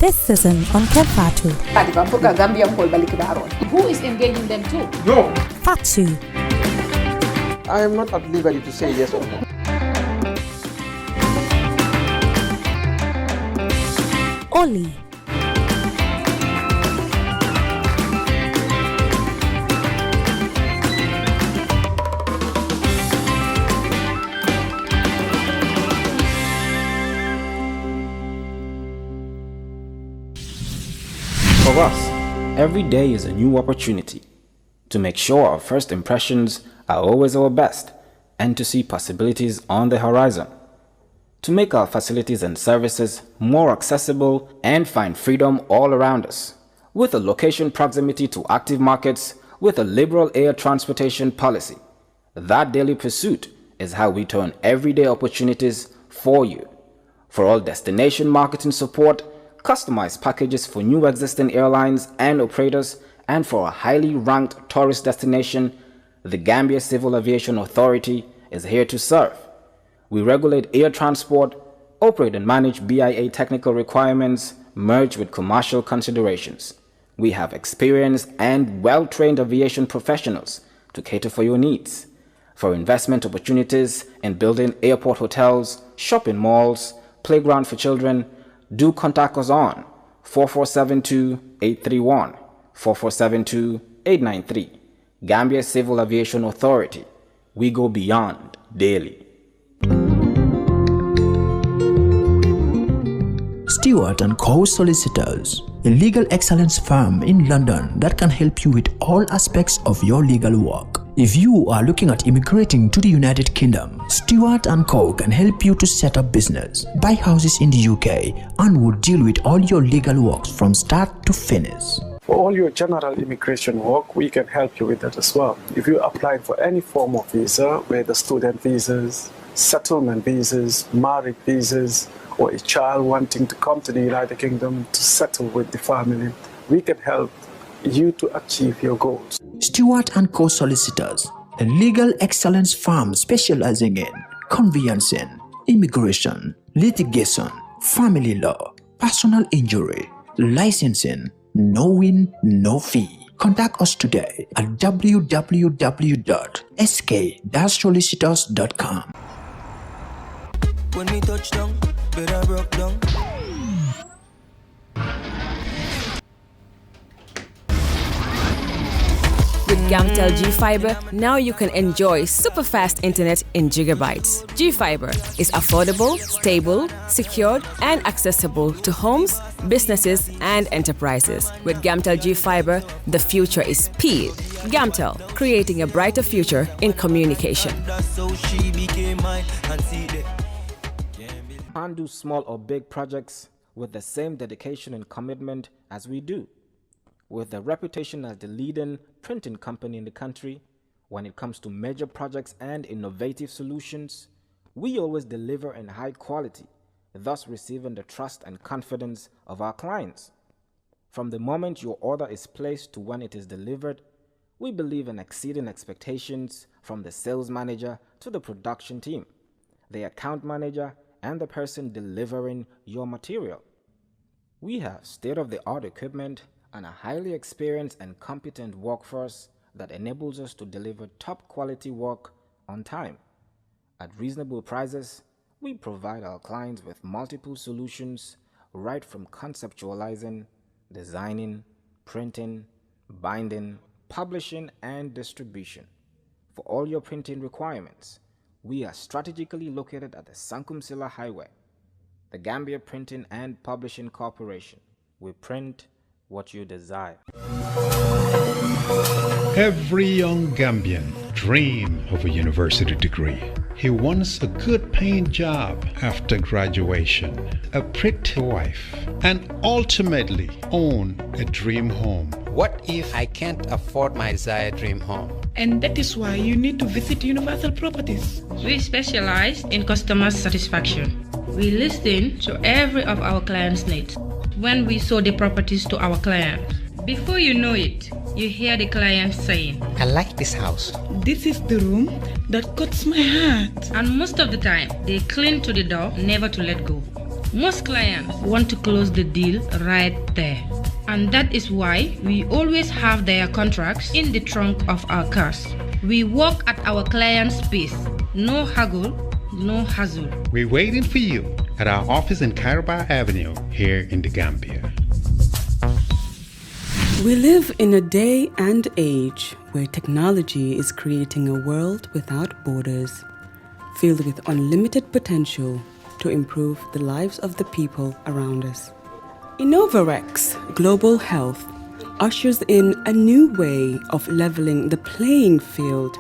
This season on Kerr Fatou. Who is engaging them too? No. Fatou. I am not at liberty to say yes or no. Oli. For us, every day is a new opportunity to make sure our first impressions are always our best and to see possibilities on the horizon, to make our facilities and services more accessible and find freedom all around us. With a location proximity to active markets with a liberal air transportation policy, that daily pursuit is how we turn everyday opportunities for you. For all destination marketing support, customized packages for new existing airlines and operators, and for a highly ranked tourist destination, the Gambia Civil Aviation Authority is here to serve. We regulate air transport, operate and manage BIA technical requirements merged with commercial considerations. We have experienced and well-trained aviation professionals to cater for your needs. For investment opportunities in building airport hotels, shopping malls, playground for children, do contact us on 4472-831, 4472-893. Gambia Civil Aviation Authority. We go beyond daily. Stewart & Co. Solicitors, a legal excellence firm in London that can help you with all aspects of your legal work. If you are looking at immigrating to the United Kingdom, Stewart & Co. can help you to set up business, buy houses in the UK, and will deal with all your legal works from start to finish. For all your general immigration work, we can help you with that as well. If you're applying for any form of visa, whether student visas, settlement visas, marriage visas, or a child wanting to come to the United Kingdom to settle with the family, we can help you to achieve your goals. Stewart & Co. Solicitors, a legal excellence firm specializing in conveyancing, immigration, litigation, family law, personal injury, licensing, no win, no fee. Contact us today at www.sk-solicitors.com. When we touch down, better broke down. With Gamtel G-Fiber, now you can enjoy super fast internet in gigabytes. G-Fiber is affordable, stable, secured, and accessible to homes, businesses, and enterprises. With Gamtel G-Fiber, the future is speed. Gamtel, creating a brighter future in communication. Can't do small or big projects with the same dedication and commitment as we do. With a reputation as the leading printing company in the country, when it comes to major projects and innovative solutions, we always deliver in high quality, thus receiving the trust and confidence of our clients. From the moment your order is placed to when it is delivered, we believe in exceeding expectations from the sales manager to the production team, the account manager, and the person delivering your material. We have state-of-the-art equipment and a highly experienced and competent workforce that enables us to deliver top quality work on time. At reasonable prices, we provide our clients with multiple solutions right from conceptualizing, designing, printing, binding, publishing, and distribution. For all your printing requirements, we are strategically located at the Sankumsila Highway, the Gambia Printing and Publishing Corporation. We print what you desire. Every young Gambian dreams of a university degree. He wants a good paying job after graduation, a pretty wife, and ultimately own a dream home. What if I can't afford my desired dream home? And that is why you need to visit Universal Properties. We specialize in customer satisfaction. We listen to every of our clients' needs when we show the properties to our client. Before you know it, you hear the client saying, I like this house. This is the room that cuts my heart. And most of the time, they cling to the door, never to let go. Most clients want to close the deal right there. And that is why we always have their contracts in the trunk of our cars. We work at our client's pace. No haggle, no hassle. We're waiting for you at our office in Caraba Avenue here in the Gambia. We live in a day and age where technology is creating a world without borders, filled with unlimited potential to improve the lives of the people around us. Innovarex Global Health ushers in a new way of leveling the playing field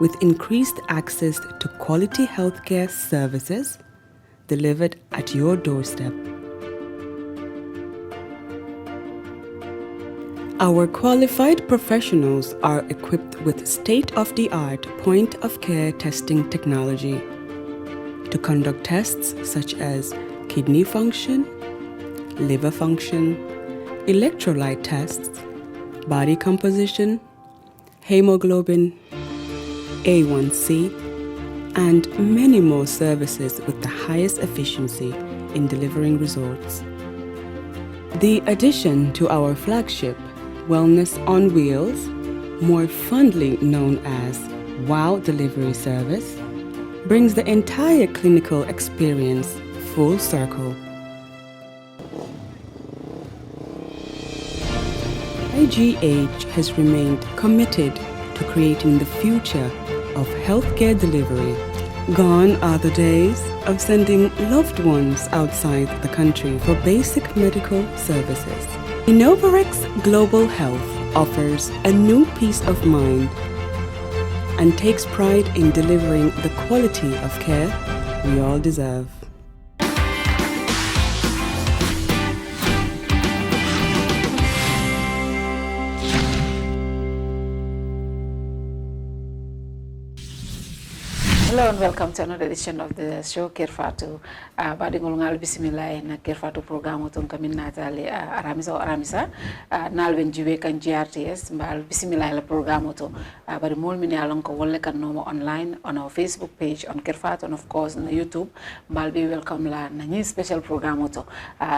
with increased access to quality healthcare services delivered at your doorstep. Our qualified professionals are equipped with state-of-the-art point-of-care testing technology to conduct tests such as kidney function, liver function, electrolyte tests, body composition, hemoglobin, A1C, and many more services with the highest efficiency in delivering results. The addition to our flagship, Wellness on Wheels, more fondly known as WOW Delivery Service, brings the entire clinical experience full circle. IGH has remained committed to creating the future of healthcare delivery. Gone are the days of sending loved ones outside the country for basic medical services. Innovarex Global Health offers a new peace of mind and takes pride in delivering the quality of care we all deserve. Hello and welcome to another edition of the show Kerr Fatou. Badingol ngal bismillah na Kerr Fatou programme ton kamin natale aramisa nalwen jiwe kan GRTS mbal bismillah la programme to bari mol min yalon ko wolle kan no online on our Facebook page on Kerr Fatou and of course on YouTube mbal be welcome la na ni special programme to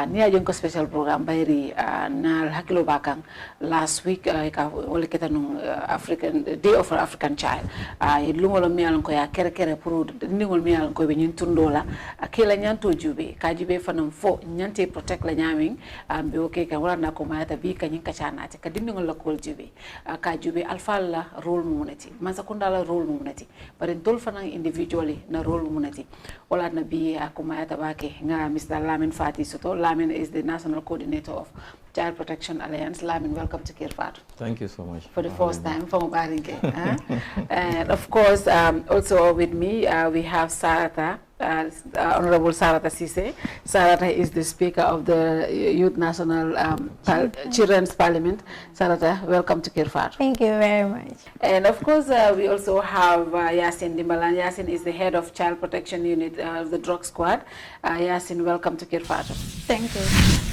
ni ajon ko special programme bayri nal hakilo bakang last week ka wolle ketanu African Day of African Child lumolo mi yalon ko ya kere pour ndingol mi yal ko be nyin tundola akela nyanto jube ka jube fanam fo nyante protect la nyaming be okay kan wala na ko mayata bi kan ka chana te ka dindingol la kol jube ka jube alfa la role munati man sakunda la role munati bare dol fanam individually na role munati wala na bi ko mayata bake nga Mr. Lamin Fati Soto. Lamin is the national coordinator of Child Protection Alliance. Lamin, welcome to Kerr Fatou. Thank you so much. For the first time from Baringe. And of course, also with me, we have Sarata, Honorable Sarata Sise. Sarata is the Speaker of the Youth National Children's Parliament. Sarata, welcome to Kerr Fatou. Thank you very much. And of course, we also have Yasin Dimbalan. Yasin is the head of Child Protection Unit of the Drug Squad. Yasin, welcome to Kerr Fatou. Thank you.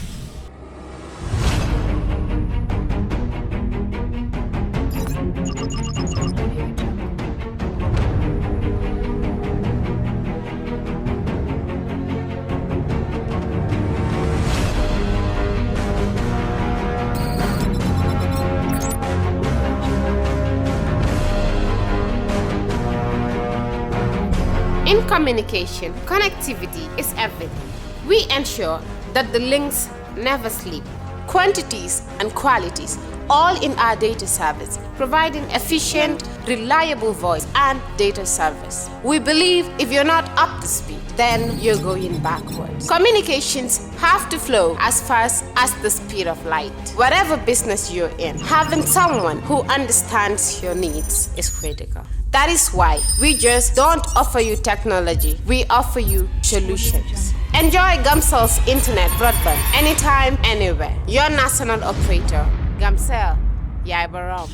In communication, connectivity is everything. We ensure that the links never sleep. Quantities and qualities, all in our data service, providing efficient, reliable voice and data service. We believe if you're not up to speed, then you're going backwards. Communications have to flow as fast as the speed of light. Whatever business you're in, having someone who understands your needs is critical. That is why we just don't offer you technology, we offer you solutions. Enjoy Gamcel's internet broadband anytime, anywhere. Your national operator, Gamcel, Yaibaram.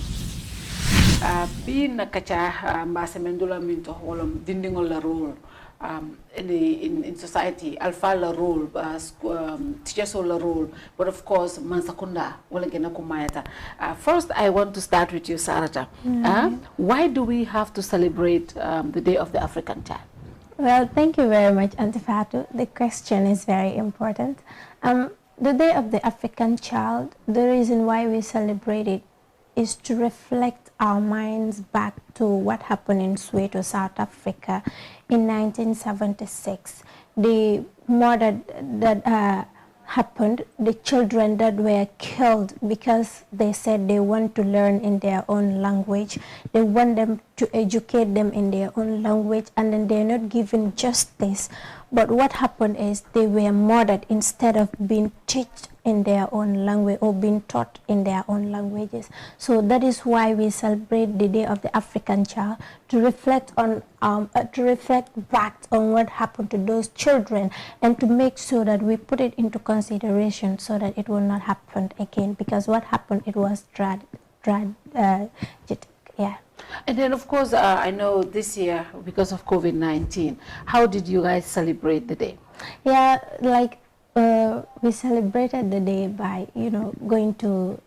Being a kacha masemendula minto holom dindingol la role in society, alpha la role, teachers la role, but of course mansakunda wala gena kumayata. First, I want to start with you, Sarata. Why do we have to celebrate the Day of the African Child? Well, thank you very much, Auntie Fatou. The question is very important. The Day of the African Child, the reason why we celebrate it is to reflect our minds back to what happened in Soweto, South Africa in 1976. The murder that happened, the children that were killed because they said they want to learn in their own language. They want them to educate them in their own language, and then they're not given justice. But what happened is they were murdered instead of being taught in their own language or being taught in their own languages. So that is why we celebrate the Day of the African Child, to reflect on back on what happened to those children, and to make sure that we put it into consideration so that it will not happen again. Because what happened, it was yeah. And then, of course, I know this year, because of COVID-19, how did you guys celebrate the day? Yeah, like we celebrated the day by, going to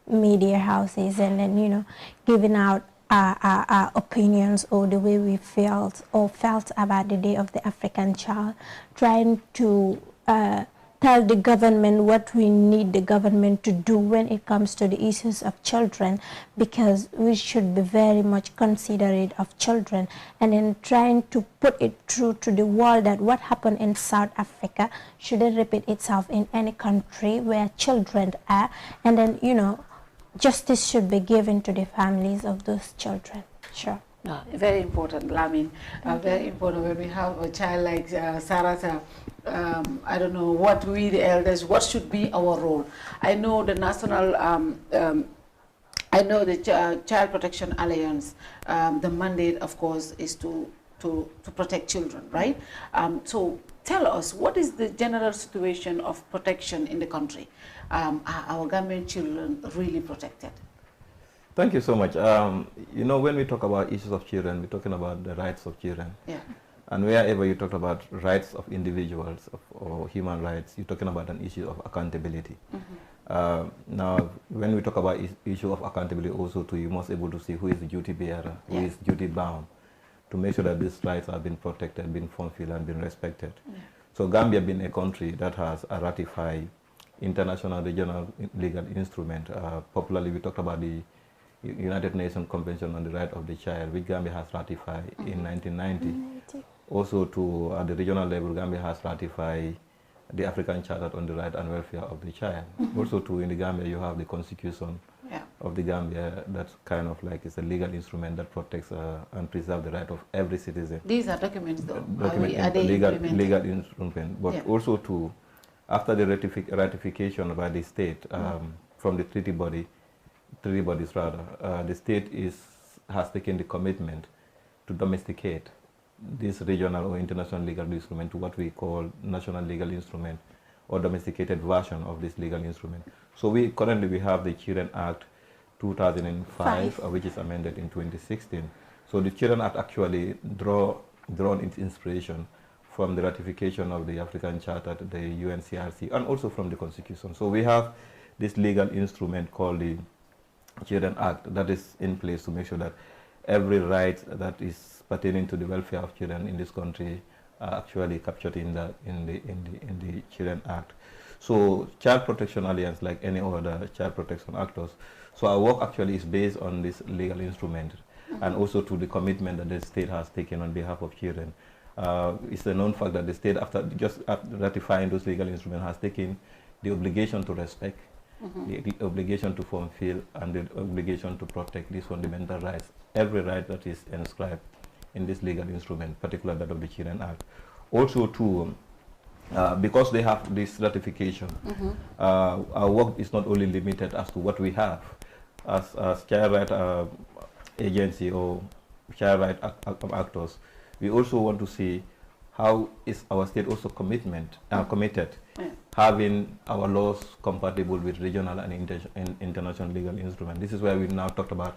media houses and then, giving out our opinions or the way we felt about the Day of the African Child, trying to tell the government what we need the government to do when it comes to the issues of children, because we should be very much considerate of children, and then trying to put it through to the world that what happened in South Africa shouldn't repeat itself in any country where children are, and then, justice should be given to the families of those children. Sure. Very important, Lamin. Very important when we have a child like Sarata. I don't know what we, the elders, what should be our role. I know the National, I know the Child Protection Alliance, the mandate, of course, is to protect children, right? So tell us, what is the general situation of protection in the country? Are our Gambian children really protected? Thank you so much. When we talk about issues of children, we're talking about the rights of children. Yeah. And wherever you talk about rights of individuals or human rights, you're talking about an issue of accountability. Mm-hmm. Now, when we talk about issue of accountability also too, you must be able to see who is the duty bearer, who is duty bound, to make sure that these rights have been protected, been fulfilled, and been respected. Yeah. So Gambia being a country that has ratified international regional legal instrument, popularly we talked about the United Nations Convention on the Right of the Child, which Gambia has ratified in 1990. Also, at the regional level, Gambia has ratified the African Charter on the Right and Welfare of the Child. Also, in the Gambia, you have the Constitution of the Gambia. That's kind of like it's a legal instrument that protects and preserves the right of every citizen. These are documents, though. Are they legal instrument, but also after the ratification by the state from the treaty bodies rather, the state has taken the commitment to domesticate this regional or international legal instrument to what we call national legal instrument or domesticated version of this legal instrument. So currently we have the Children Act 2005, which is amended in 2016. So the Children Act actually drawn its inspiration from the ratification of the African Charter, the UNCRC, and also from the Constitution. So we have this legal instrument called the Children Act that is in place to make sure that every right that is pertaining to the welfare of children in this country are actually captured in the Children Act. So Child Protection Alliance, like any other child protection actors, so our work actually is based on this legal instrument and also to the commitment that the state has taken on behalf of children. It's a known fact that the state, after ratifying those legal instruments, has taken the obligation to respect, the obligation to fulfill, and the obligation to protect these fundamental rights, every right that is inscribed in this legal instrument, particularly that of the Children Act. Also too, because they have this ratification, our work is not only limited as to what we have as child right agency or child right actors. We also want to see how is our state also committed having our laws compatible with regional and international legal instruments. This is where we now talked about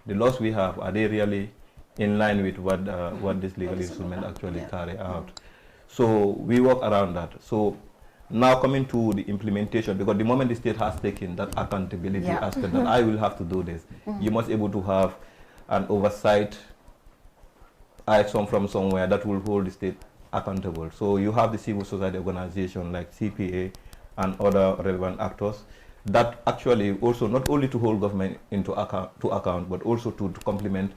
the laws we have. Are they really in line with what this legal instrument actually carry out? So we work around that. So now coming to the implementation, because the moment the state has taken that accountability aspect that I will have to do this, you must be able to have an oversight item from somewhere that will hold the state accountable. So you have the civil society organization like CPA and other relevant actors that actually also not only to hold government to account, but also to complement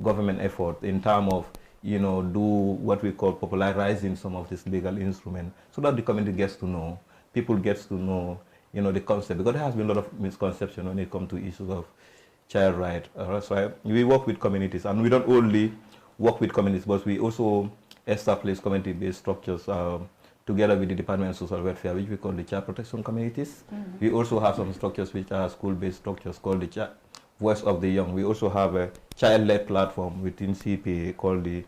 government effort in terms of, you know, do what we call popularizing some of this legal instrument so that the community gets to know, people gets to know, you know, the concept, because there has been a lot of misconception when it comes to issues of child rights. So we work with communities, and we don't only work with communities, but we also establish community-based structures together with the Department of Social Welfare, which we call the child protection communities. We also have some structures which are school-based structures called the Voice of the Young. We also have a child-led platform within CPA called the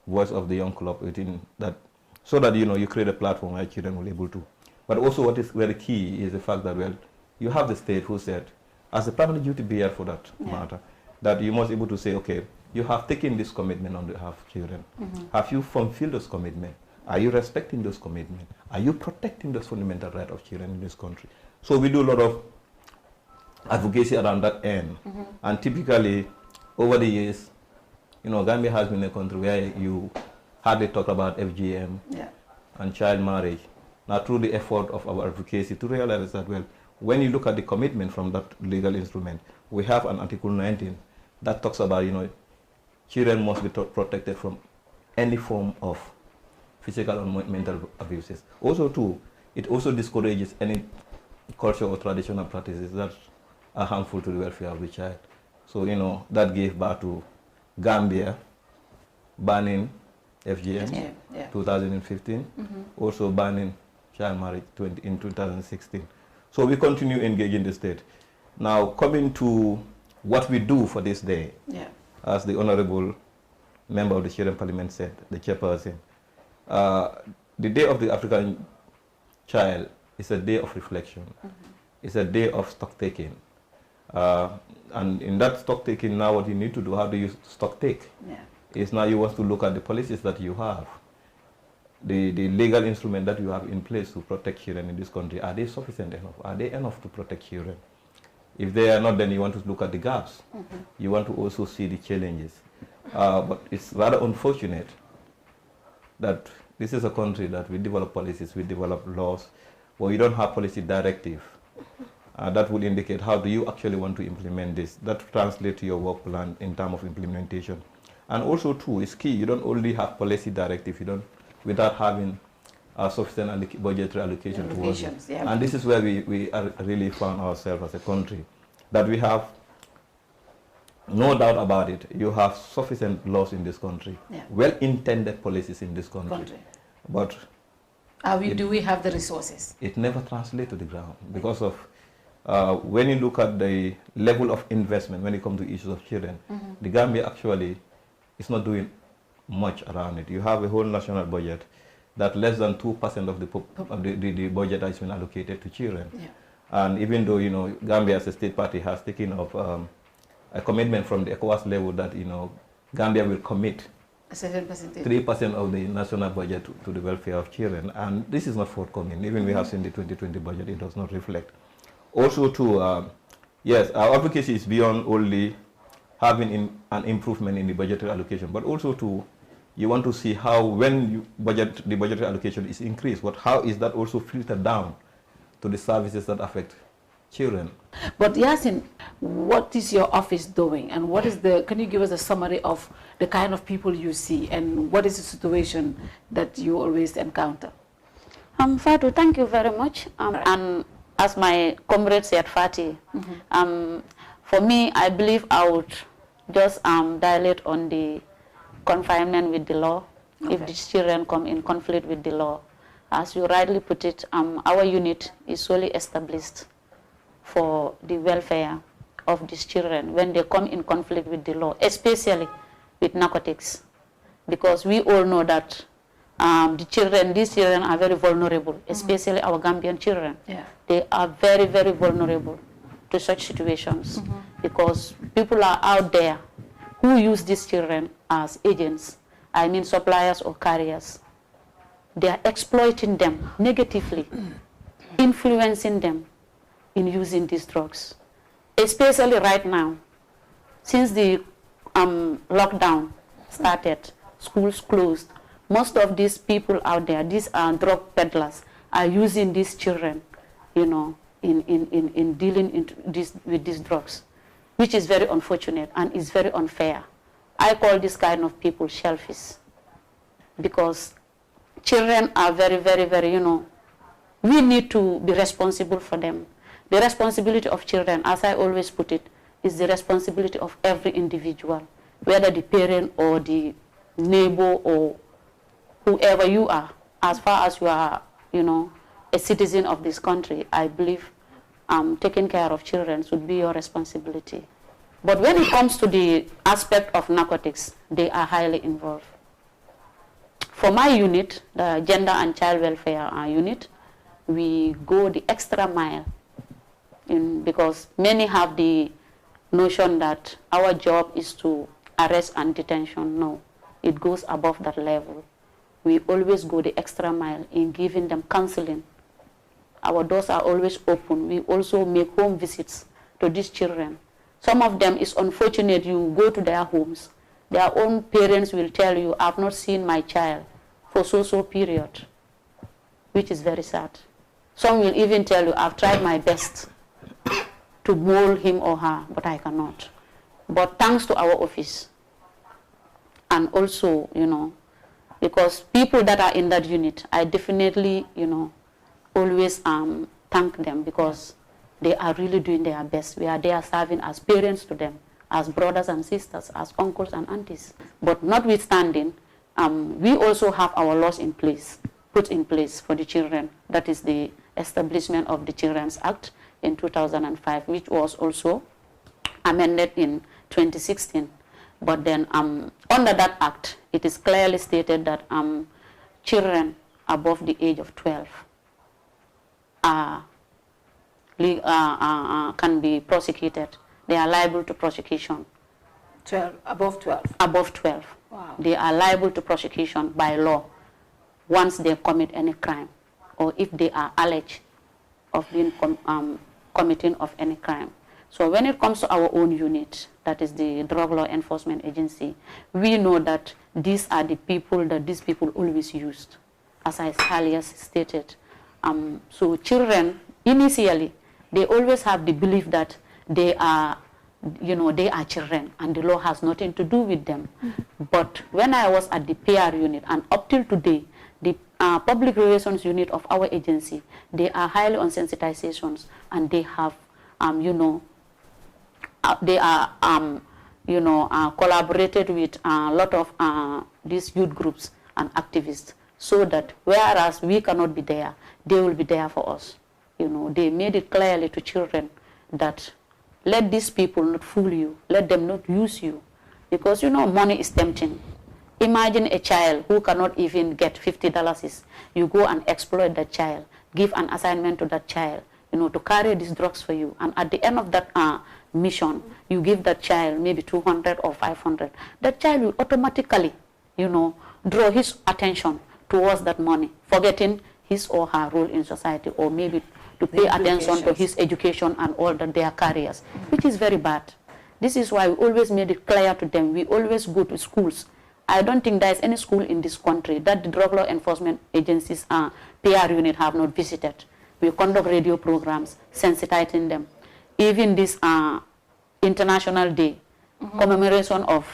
Voice of the Young Club within that, so that, you know, you create a platform where children will be able to. But also what is very key is the fact that, well, you have the state who said, as a primary duty bearer for that matter, that you must be able to say, okay, you have taken this commitment on behalf of children. Have you fulfilled those commitments? Are you respecting those commitments? Are you protecting those fundamental rights of children in this country? So we do a lot of advocacy around that end. And typically, over the years, you know, Gambia has been a country where you hardly talk about FGM and child marriage. Now, through the effort of our advocacy to realize that, well, when you look at the commitment from that legal instrument, we have an Article 19 that talks about, you know, children must be protected from any form of physical or mental abuses. Also, too, it also discourages any cultural or traditional practices that are harmful to the welfare of the child. So, you know, that gave birth to Gambia banning FGM 2015, also banning child marriage in 2016. So we continue engaging the state. Now, coming to what we do for this day, as the Honorable Member of the Children Parliament said, the chairperson, the Day of the African Child is a day of reflection. It's a day of stock taking. And in that stock taking, now what you need to do, how do you stock take? Is now you want to look at the policies that you have, the legal instrument that you have in place to protect children in this country. Are they sufficient enough? Are they enough to protect children? If they are not, then you want to look at the gaps. You want to also see the challenges. But it's rather unfortunate that this is a country that we develop policies, we develop laws, but we don't have policy directive. That will indicate how do you actually want to implement this. That translates to your work plan in terms of implementation. And also, too, it's key. You don't only have policy directive. You don't, without having a sufficient budgetary allocation towards it. And this is where we are really found ourselves as a country, that we have no doubt about it. You have sufficient laws in this country, well-intended policies in this country. But do we have the resources? It never translates to the ground because of when you look at the level of investment when it comes to issues of children, the Gambia actually is not doing much around it. You have a whole national budget that less than 2% of the budget has been allocated to children. And even though, you know, Gambia as a state party has taken up a commitment from the ECOWAS level that, you know, Gambia will commit a certain percentage, 3% of the national budget to the welfare of children. And this is not forthcoming. Even we have seen the 2020 budget, it does not reflect. Also, too, yes, our advocacy is beyond only having an improvement in the budgetary allocation, but also, too, you want to see how when the budgetary allocation is increased, but how is that also filtered down to the services that affect children. But Yasin, what is your office doing, and what is can you give us a summary of the kind of people you see, and what is the situation that you always encounter? Fatou, thank you very much. And as my comrade said, Fatih, for me, I believe I would just dilate on the confinement with the law. Okay. If the children come in conflict with the law, as you rightly put it, our unit is solely established for the welfare of these children when they come in conflict with the law, especially with narcotics, because we all know that these children are very vulnerable, especially our Gambian children. Yeah. They are very, very vulnerable to such situations because people are out there who use these children as agents, I mean suppliers or carriers. They are exploiting them negatively, influencing them in using these drugs. Especially right now, since the lockdown, started, schools closed. Most of these people out there, these drug peddlers, are using these children, you know, in dealing with these drugs, which is very unfortunate and is very unfair. I call this kind of people shellfish, because children are very, very, very, you know, we need to be responsible for them. The responsibility of children, as I always put it, is the responsibility of every individual, whether the parent or the neighbor or whoever you are. As far as you are, you know, a citizen of this country, I believe taking care of children should be your responsibility. But when it comes to the aspect of narcotics, they are highly involved. For my unit, the Gender and Child Welfare Unit, we go the extra mile because many have the notion that our job is to arrest and detention. No, it goes above that level. We always go the extra mile in giving them counseling. Our doors are always open. We also make home visits to these children. Some of them, it's unfortunate, you go to their homes, their own parents will tell you, I've not seen my child for so period, which is very sad. Some will even tell you, I've tried my best to mold him or her, but I cannot. But thanks to our office, and also, you know, because people that are in that unit, I definitely, you know, always thank them, because they are really doing their best. We are there serving as parents to them, as brothers and sisters, as uncles and aunties. But notwithstanding, we also have our laws in place, put in place for the children. That is the establishment of the Children's Act in 2005, which was also amended in 2016. But then under that act, it is clearly stated that children above the age of 12 can be prosecuted. They are liable to prosecution. 12, above 12? Above 12. Wow. They are liable to prosecution by law once they commit any crime, or if they are alleged of being committing of any crime. So when it comes to our own unit, that is the Drug Law Enforcement Agency, we know that these are the people that these people always used, as I earlier stated. So children, initially, they always have the belief that they are, you know, they are children and the law has nothing to do with them. But when I was at the PR unit, and up till today, the public relations unit of our agency, they are highly on sensitizations, and they have, you know, they are, you know, collaborated with a lot of these youth groups and activists, so that whereas we cannot be there, they will be there for us. You know, they made it clearly to children that let these people not fool you, let them not use you, because, you know, money is tempting. Imagine a child who cannot even get $50. You go and exploit that child, give an assignment to that child, you know, to carry these drugs for you. And at the end of that mission, you give that child maybe 200 or 500. That child will automatically, you know, draw his attention towards that money, forgetting his or her role in society, or maybe to pay attention to his education and all that their careers, which is very bad. This is why we always made it clear to them. We always go to schools. I don't think there is any school in this country that the Drug Law Enforcement Agency's PR unit have not visited. We conduct radio programs, sensitizing them. Even this International Day, commemoration of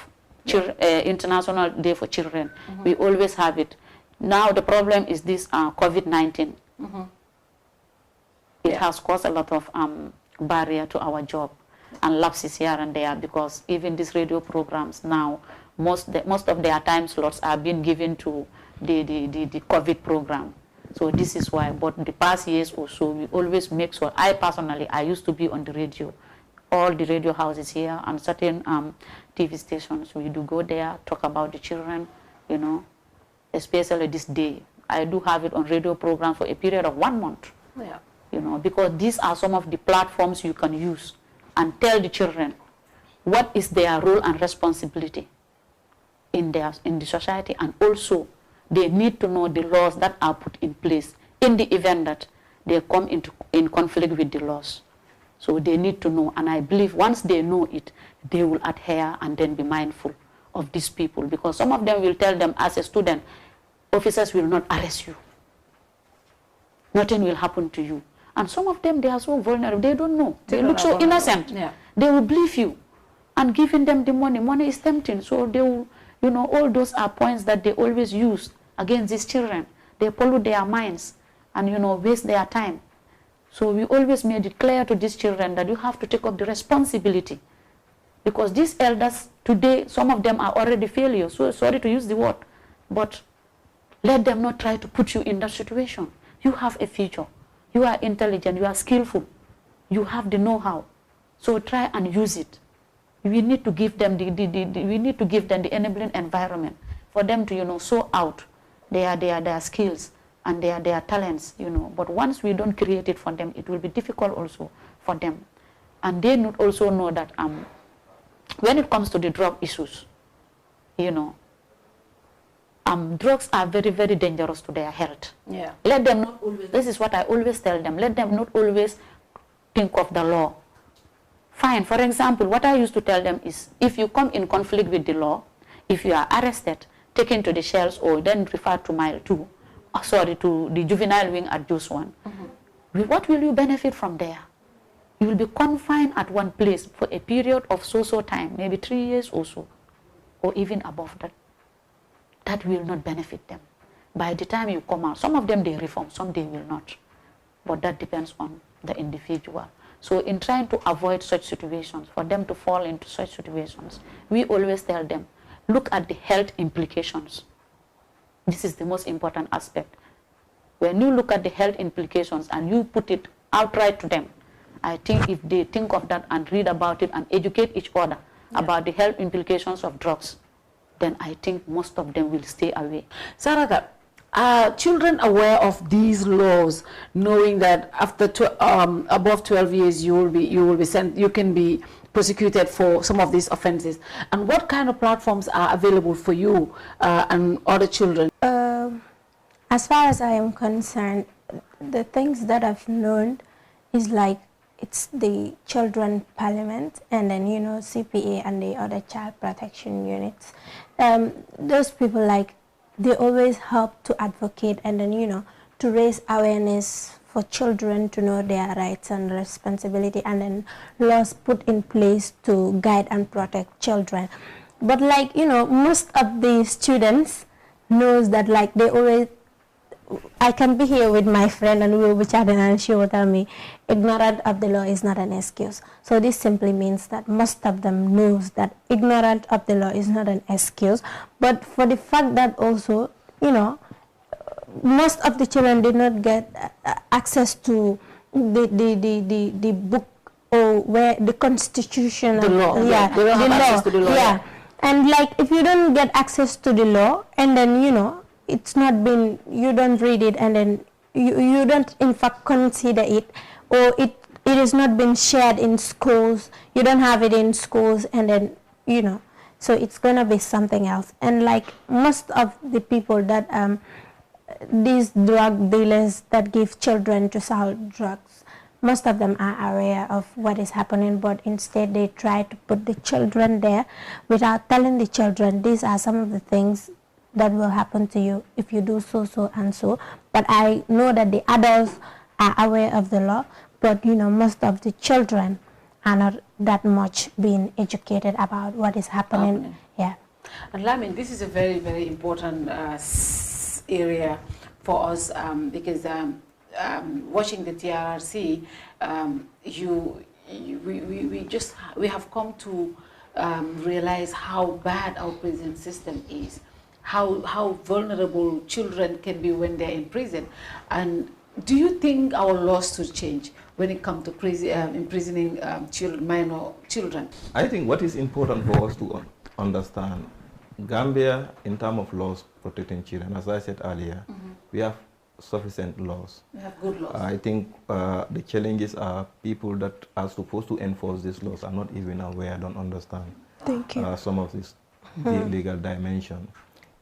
International Day for Children, we always have it. Now the problem is this COVID-19. It has caused a lot of barrier to our job and lapses here and there, because even these radio programs now, most of their time slots are being given to the COVID program. So this is why, but the past years or so, we always make sure, I personally, I used to be on the radio, all the radio houses here and certain TV stations. We do go there, talk about the children, you know, especially this day. I do have it on radio programs for a period of 1 month. Yeah. You know, because these are some of the platforms you can use and tell the children what is their role and responsibility in the society, and also they need to know the laws that are put in place in the event that they come in conflict with the laws. So they need to know, and I believe once they know it, they will adhere and then be mindful of these people, because some of them will tell them as a student, officers will not arrest you. Nothing will happen to you. And some of them, they are so vulnerable, they don't know. They look so innocent. Yeah. They will believe you. And giving them the money, money is tempting. So they will, you know, all those are points that they always use against these children. They pollute their minds and, you know, waste their time. So we always made it clear to these children that you have to take up the responsibility. Because these elders today, some of them are already failures. So sorry to use the word, but let them not try to put you in that situation. You have a future. You are intelligent. You are skillful. You have the know-how. So try and use it. We need to give them the enabling environment for them to, you know, sow out their skills and their talents, you know. But once we don't create it for them, it will be difficult also for them. And they also know that when it comes to the drug issues, you know, drugs are very, very dangerous to their health. Yeah. Let them not always, this is what I always tell them, let them not always think of the law. Fine, for example, what I used to tell them is, if you come in conflict with the law, if you are arrested, taken to the shells, or then referred to mile 2, to the juvenile wing at Juice 1, what will you benefit from there? You will be confined at one place for a period of so time, maybe 3 years or so, or even above that. That will not benefit them. By the time you come out, some of them they reform, some they will not. But that depends on the individual. So in trying to avoid such situations, for them to fall into such situations, we always tell them, look at the health implications. This is the most important aspect. When you look at the health implications and you put it outright to them, I think if they think of that and read about it and educate each other about the health implications of drugs, then I think most of them will stay away. Saraka, are children aware of these laws, knowing that after above 12 years you will be sent, you can be prosecuted for some of these offenses? And what kind of platforms are available for you and other children? As far as I am concerned, the things that I've known is like it's the children parliament and then, you know, CPA and the other child protection units. Those people, like, they always help to advocate and then, you know, to raise awareness for children to know their rights and responsibility, and then laws put in place to guide and protect children. But, like, you know, most of the students knows that, like, they always, I can be here with my friend and we will be chatting and she will tell me ignorant of the law is not an excuse. So this simply means that most of them knows that ignorant of the law is not an excuse. But for the fact that also, you know, most of the children did not get access to the book or where the constitution, the law, yeah, they don't have access to the law. Yeah. And like if you don't get access to the law and then, you know, it's not been, you don't read it and then you don't in fact consider it, or it is not been shared in schools, you don't have it in schools, and then, you know, so it's gonna be something else. And like most of the people that these drug dealers that give children to sell drugs, most of them are aware of what is happening, but instead they try to put the children there without telling the children these are some of the things that will happen to you if you do so and so. But I know that the adults are aware of the law, but, you know, most of the children are not that much being educated about what is happening. Yeah. And Lamin, this is a very, very important area for us because watching the TRRC, we have come to realize how bad our prison system is. How vulnerable children can be when they're in prison. And do you think our laws should change when it comes to imprisoning minor children? I think what is important for us to understand, Gambia, in terms of laws protecting children, as I said earlier, we have sufficient laws. We have good laws. I think the challenges are people that are supposed to enforce these laws are not even aware, don't understand some of this legal dimension.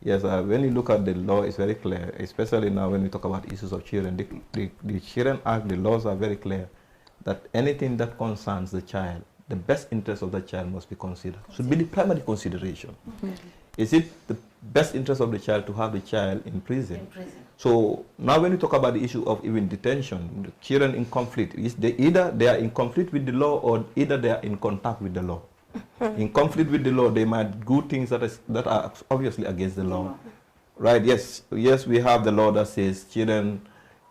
Yes, when you look at the law, it's very clear, especially now when we talk about issues of children. The Children Act, the laws are very clear that anything that concerns the child, the best interest of the child must be considered. Should be the primary consideration. Is it the best interest of the child to have the child in prison? So now when you talk about the issue of even detention, the children in conflict, either they are in conflict with the law or either they are in contact with the law. In conflict with the law, they might do things that are obviously against the law. Right, yes, we have the law that says children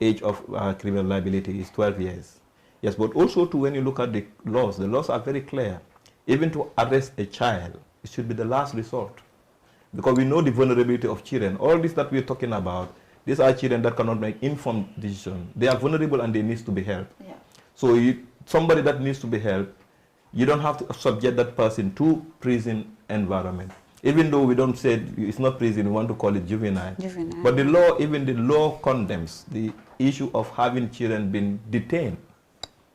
age of criminal liability is 12 years. Yes, but also too, when you look at the laws are very clear. Even to arrest a child, it should be the last resort. Because we know the vulnerability of children. All this that we're talking about, these are children that cannot make informed decisions. They are vulnerable and they need to be helped. Yeah. So somebody that needs to be helped, you don't have to subject that person to prison environment. Even though we don't say it's not prison, we want to call it juvenile. But the law, even the law condemns the issue of having children being detained.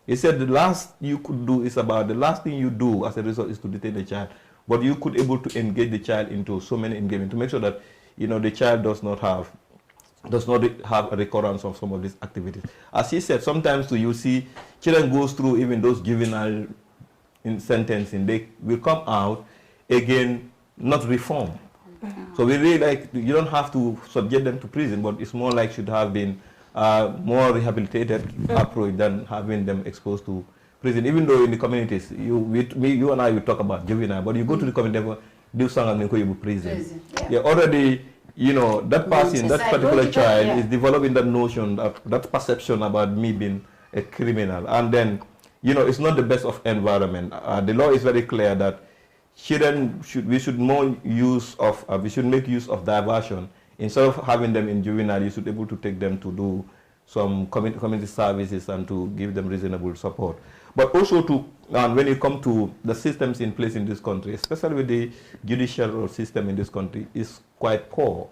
It said the last you could do is about the last thing you do as a result is to detain the child. But you could able to engage the child into so many engagements to make sure that the child does not have a recurrence of some of these activities. As he said, sometimes you see children goes through even those juvenile in sentencing, they will come out again not reformed. So we really you don't have to subject them to prison, but it's more like should have been more rehabilitated approach than having them exposed to prison. Even though in the communities, you and I will talk about juvenile, but you go to the community, do something and go prison. Yeah, already, that person, that particular child is developing that notion, that perception about me being a criminal. And then, it's not the best of environment. The law is very clear that children we should make use of diversion. Instead of having them in juvenile, you should be able to take them to do some community services and to give them reasonable support. But also when you come to the systems in place in this country, especially with the judicial system in this country, is quite poor.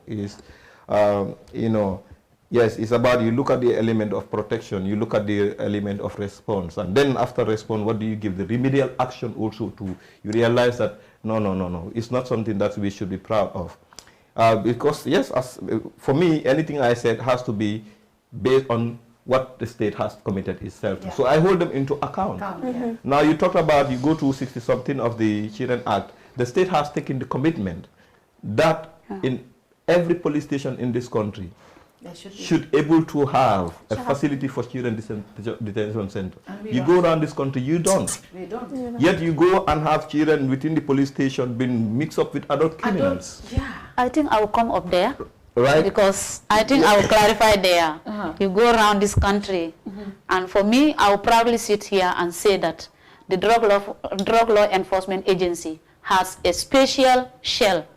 Yes, it's about you look at the element of protection, you look at the element of response, and then after response, what do you give? The remedial action also you realize that no, it's not something that we should be proud of. Because yes, for me, anything I said has to be based on what the state has committed itself to. So I hold them into account. Now you talked about, you go to 60-something of the Children Act, the state has taken the commitment that in every police station in this country should able to have a facility for children detention center. You go around this country, you don't. We don't. Yet you go and have children within the police station being mixed up with adult criminals. I think I will come up there. Right. Because I think I will clarify there. You go around this country, and for me, I will probably sit here and say that the Drug Law Enforcement Agency has a special shell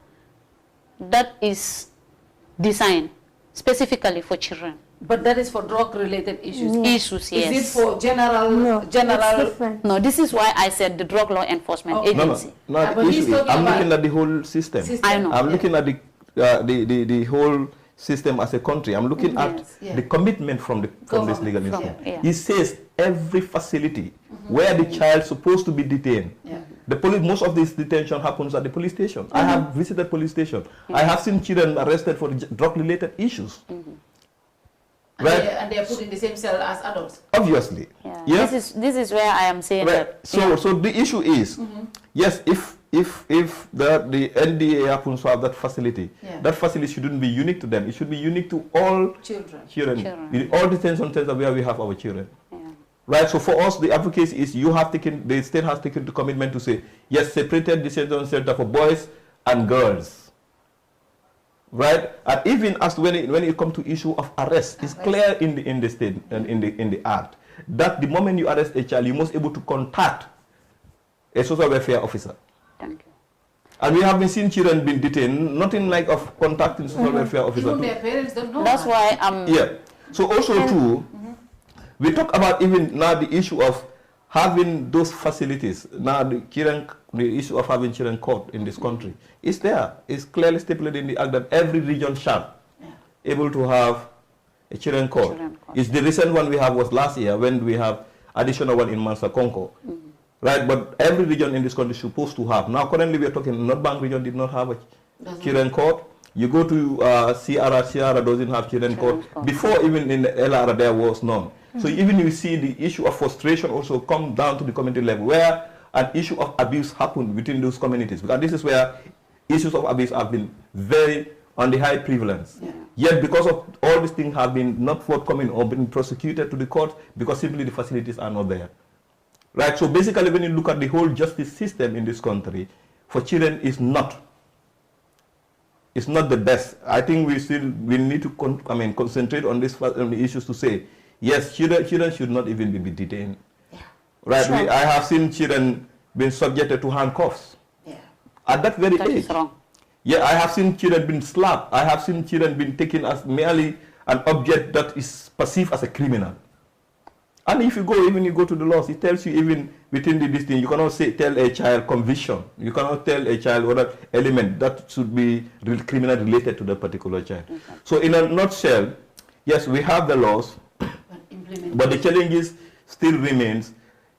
that is designed specifically for children. But that is for drug-related issues. Issues, yes. Is it for general? No, this is why I said the Drug Law Enforcement Agency. No, the issue is, I'm looking at the whole system. I know. I'm looking at the whole system as a country. I'm looking at the commitment from this legal instrument. It says every facility where the child is supposed to be detained. The police, most of this detention happens at the police station. I have visited police station. I have seen children arrested for drug-related issues. Right? And they are put in the same cell as adults. Obviously. This is where I am saying that. So the issue is, yes, if the NDA happens to have that facility, that facility shouldn't be unique to them. It should be unique to all children. In all detention centers where we have our children. Right, so for us, the advocacy is the state has taken the commitment to say, yes, separated detention center for boys and girls. Right, and even as when it comes to issue of arrest, it's clear in the state and in the act that the moment you arrest a child, you must be able to contact a social welfare officer. Thank you. And we have been seeing children being detained, nothing like of contacting social welfare officer. Even their parents don't know. That's why I'm. So also too. We talk about even now the issue of having those facilities. Now the issue of having children court in this country is there. It's clearly stipulated in the act that every region shall able to have a children court. It's the recent one we have was last year when we have additional one in Mansa Conco. Right, but every region in this country is supposed to have. Now currently we are talking North Bank region did not have a children court. You go to Sierra doesn't have children court. Before even in the LR there was none. So even you see the issue of frustration also come down to the community level where an issue of abuse happen within those communities, because this is where issues of abuse have been very on the high prevalence. Yeah. Yet because of all these things have been not forthcoming or been prosecuted to the court because simply the facilities are not there. Right, so basically when you look at the whole justice system in this country, for children is not the best. I think we need to concentrate on on the issues to say, yes, children should not even be detained. Yeah. Right, sure. I have seen children being subjected to handcuffs. Yeah. At that very age. Is wrong. Yeah, I have seen children being slapped. I have seen children being taken as merely an object that is perceived as a criminal. And if you go to the laws, it tells you even within this thing, you cannot tell a child conviction. You cannot tell a child what element that should be criminal related to that particular child. Okay. So in a nutshell, yes, we have the laws, but the challenges still remains.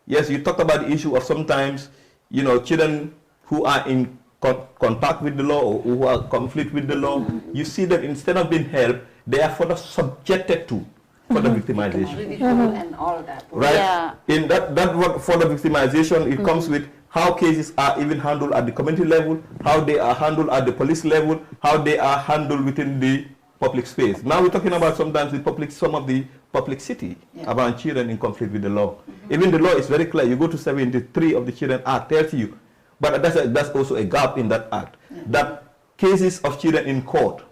Yes, you talked about the issue of sometimes, children who are in contact with the law or who are conflict with the law, you see that instead of being helped, they are further subjected to further victimization. And all that. Right? Yeah. In that further victimization, it comes with how cases are even handled at the community level, how they are handled at the police level, how they are handled within the public space. Now we're talking about sometimes some of the public city about children in conflict with the law. Even the law is very clear. You go to 73 of the Children Act, tells you, but that's also a gap in that act, that cases of children in court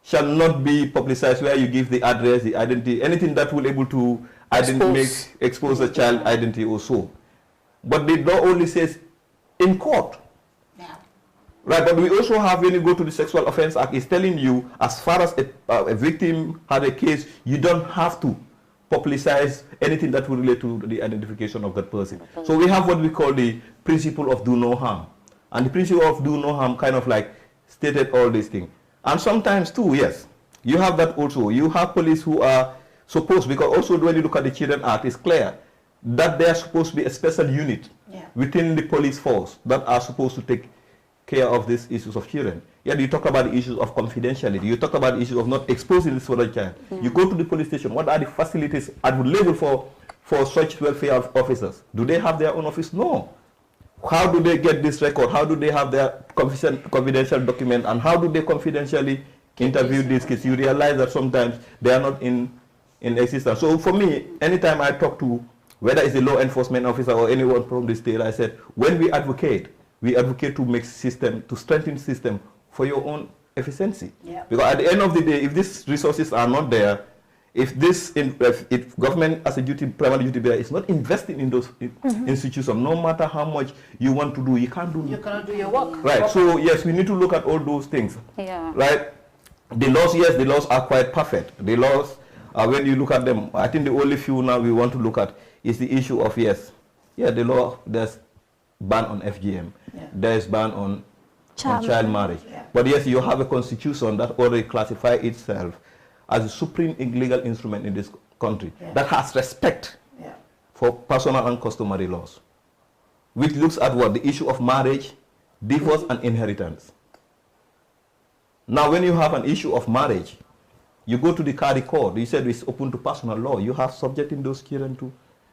shall not be publicized where you give the address, the identity, anything that will able to expose a child identity or so. But the law only says in court. Yeah. Right, but we also have, when you go to the Sexual Offense Act, it's telling you as far as a victim had a case, you don't have to publicize anything that will relate to the identification of that person. So we have what we call the principle of do no harm. And the principle of do no harm kind of like stated all these things. And sometimes too, yes, you have that also. You have police who are supposed, because also when you look at the Children Act, it's clear that they are supposed to be a special unit within the police force that are supposed to take care of these issues of children. Yeah, you talk about the issues of confidentiality. You talk about the issues of not exposing this for the child. You go to the police station. What are the facilities at the level for such welfare officers? Do they have their own office? No. How do they get this record? How do they have their confidential document? And how do they confidentially interview these kids? You realize that sometimes they are not in existence. So for me, anytime I talk to, whether it's a law enforcement officer or anyone from the state, I said, when we advocate to make system, to strengthen system for your own efficiency. Yeah. Because at the end of the day, if these resources are not there, if government as a primary duty bearer is not investing in those institutions, no matter how much you want to do, you can't do. You cannot do your work. Right. So yes, we need to look at all those things. Yeah. Right. The laws, yes, the laws are quite perfect. The laws, when you look at them, I think the only few now we want to look at is the issue of the law. There's ban on FGM. Yeah. There's ban on child marriage. Yeah. But yes, you have a constitution that already classifies itself as a supreme legal instrument in this country that has respect for personal and customary laws, which looks at the issue of marriage, divorce, and inheritance. Now, when you have an issue of marriage, you go to the carry court. You said it's open to personal law. You have subjecting those children to,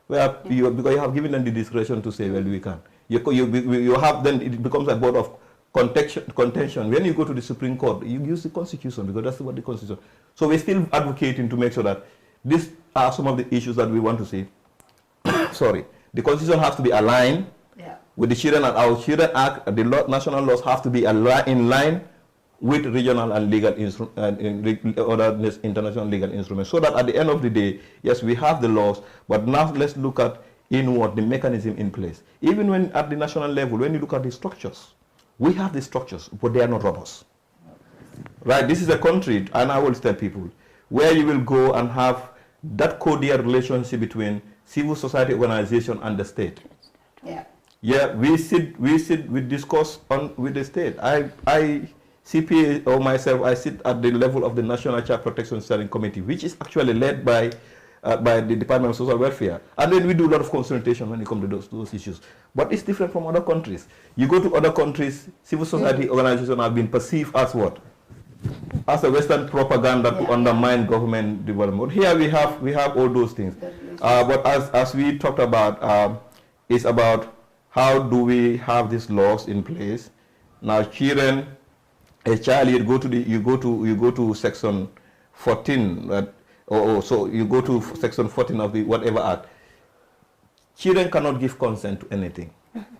because you have given them the discretion to say, well, we can. You have, then it becomes a board of contention. When you go to the Supreme Court, you use the Constitution, because that's what the Constitution. So we're still advocating to make sure that these are some of the issues that we want to see. Sorry. The Constitution has to be aligned with the Children and our Children Act. The national laws have to be in line with regional and legal other international legal instruments. So that at the end of the day, yes, we have the laws, but now let's look at the mechanism in place. Even when at the national level, when you look at the structures, we have the structures, but they are not robust. Right? This is a country, and I will tell people, where you will go and have that cordial relationship between civil society organization and the state. Yeah. Yeah, we discuss with the state. I CPA or myself, I sit at the level of the National Child Protection Steering Committee, which is actually led by the Department of Social Welfare. And then we do a lot of consultation when it comes to those issues. But it's different from other countries. You go to other countries, civil society organizations have been perceived as what? As a Western propaganda to undermine government development. Here we have all those things. But as we talked about, it's about how do we have these laws in place? Now, children, a child, you go to section 14, so you go to section 14 of the whatever act. Children cannot give consent to anything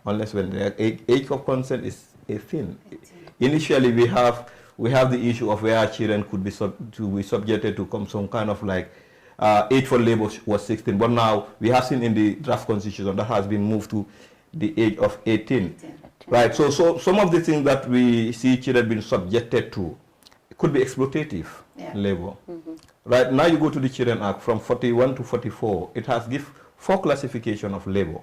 unless when their age of consent is 18. Initially, we have the issue of where children could be subjected to some kind of like age for labor was 16, but now we have seen in the draft constitution that has been moved to the age of 18. Right, so some of the things that we see children being subjected to could be exploitative labor. Right, now you go to the Children Act from 41 to 44, it has give 4 classification of labor.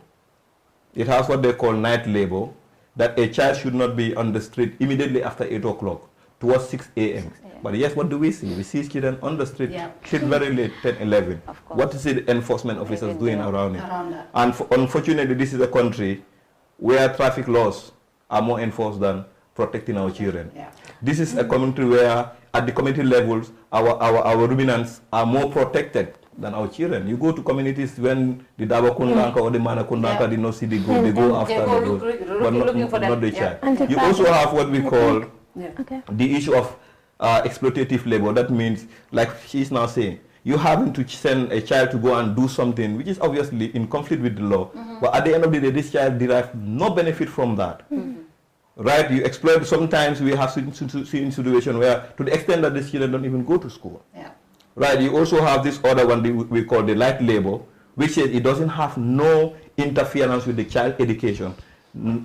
It has what they call night labor, that a child should not be on the street immediately after 8 o'clock towards 6 a.m. But yes, what do we see? We see children on the street till very late, 10, 11. What is the enforcement officers doing around it? And unfortunately, this is a country where traffic laws are more enforced than protecting our children. This is a community where, at the community levels, our ruminants are more protected than our children. You go to communities when the Daba Kundanka or the Mana Kundanka did not see the goal, they go after the goal, but not the child. You also have what we call the issue of exploitative labor. That means, like she's now saying, you having to send a child to go and do something which is obviously in conflict with the law, but at the end of the day, this child derives no benefit from that. Right? You exploit. Sometimes we have seen situation where, to the extent that these children don't even go to school. Right? You also have this other one we call the light labor, which says it doesn't have no interference with the child education.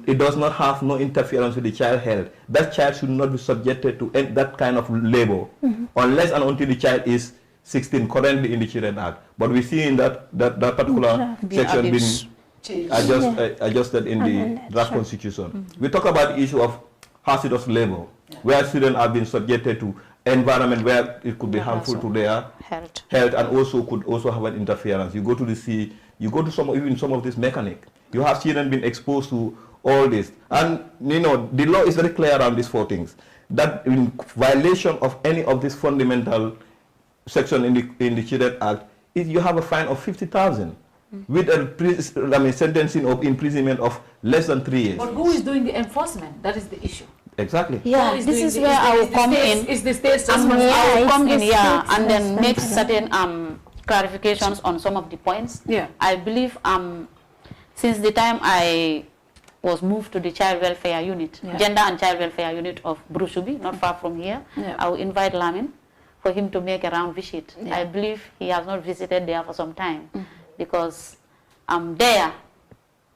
It does not have no interference with the child health. That child should not be subjected to that kind of labor unless and until the child is 16, currently in the Children Act. But we see in that particular section being adjusted in the draft constitution. We talk about the issue of hazardous labor, where students have been subjected to environment where it could be harmful to their health and also could also have an interference. You go to the sea, you go to even some of this mechanic. You have children being exposed to all this. And you know, the law is very clear around these 4 things. That in violation of any of these fundamental section in the Children Act, you have a fine of 50,000 with a sentencing of imprisonment of less than 3 years. But who is doing the enforcement? That is the issue. Exactly. Yeah, this is where I will come in. Is the state I will come in, and then make certain clarifications on some of the points. I believe since the time I was moved to the Child Welfare Unit, Gender and Child Welfare Unit of Brushubi, not far from here, I will invite Lamin for him to make a round visit. I believe he has not visited there for some time because there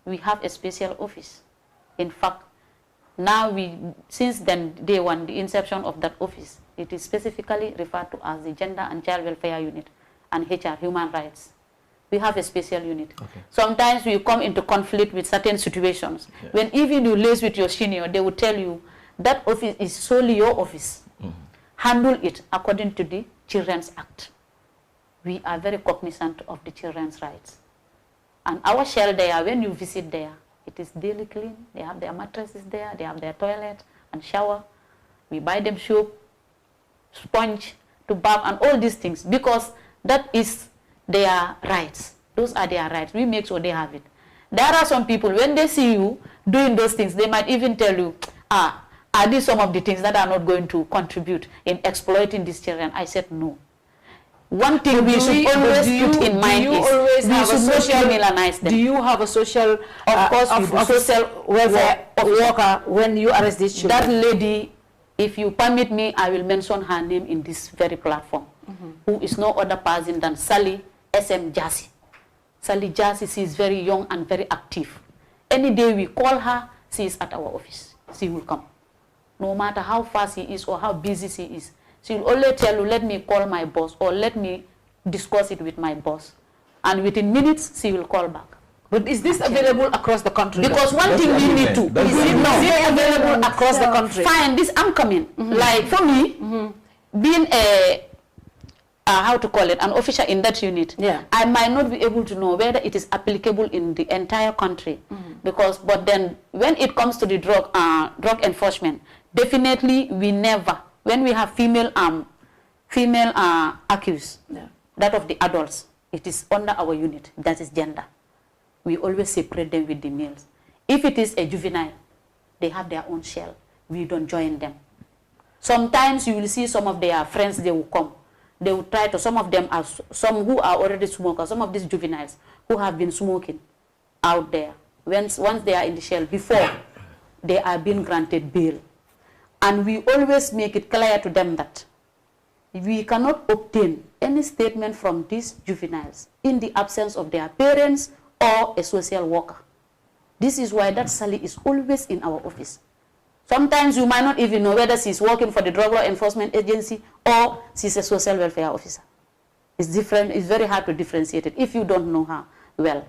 we have a special office. In fact, now since then, day one, the inception of that office, it is specifically referred to as the Gender and Child Welfare Unit and HR, Human Rights. We have a special unit. Sometimes we come into conflict with certain situations. When even you liaise with your senior, they will tell you that office is solely your office. Handle it according to the Children's Act. We are very cognizant of the children's rights. And our shell there, when you visit there, it is daily clean. They have their mattresses there, they have their toilet and shower. We buy them soap, sponge to bath and all these things because that is their rights. Those are their rights. We make sure they have it. There are some people, when they see you doing those things, they might even tell you, are these some of the things that are not going to contribute in exploiting these children? I said no. One thing we should always put in mind is we should not criminalize them. Do you have a social, of course, social welfare worker when you arrest these children? That lady, if you permit me, I will mention her name in this very platform, who is no other person than Sally S.M. Jassy. Sally Jassy, she is very young and very active. Any day we call her, she is at our office. She will come. No matter how fast she is or how busy she is. She will only tell you, let me call my boss or let me discuss it with my boss. And within minutes, she will call back. But is this available across the country? Because one thing we need to. Is it available across the country? Fine, this I'm coming. Like for me, being a, how to call it, an officer in that unit, I might not be able to know whether it is applicable in the entire country. Because, but then when it comes to the drug enforcement, definitely we never, when we have female accused, that of the adults, it is under our unit, that is gender. We always separate them with the males. If it is a juvenile, they have their own cell. We don't join them. Sometimes you will see some of their friends, they will come. They will try to, some of them are, some who are already smokers, some of these juveniles who have been smoking out there. Once they are in the cell, before they are being granted bail. And we always make it clear to them that we cannot obtain any statement from these juveniles in the absence of their parents or a social worker. This is why that Sally is always in our office. Sometimes you might not even know whether she's working for the Drug Law Enforcement Agency or she's a social welfare officer. It's different. It's very hard to differentiate it if you don't know her well,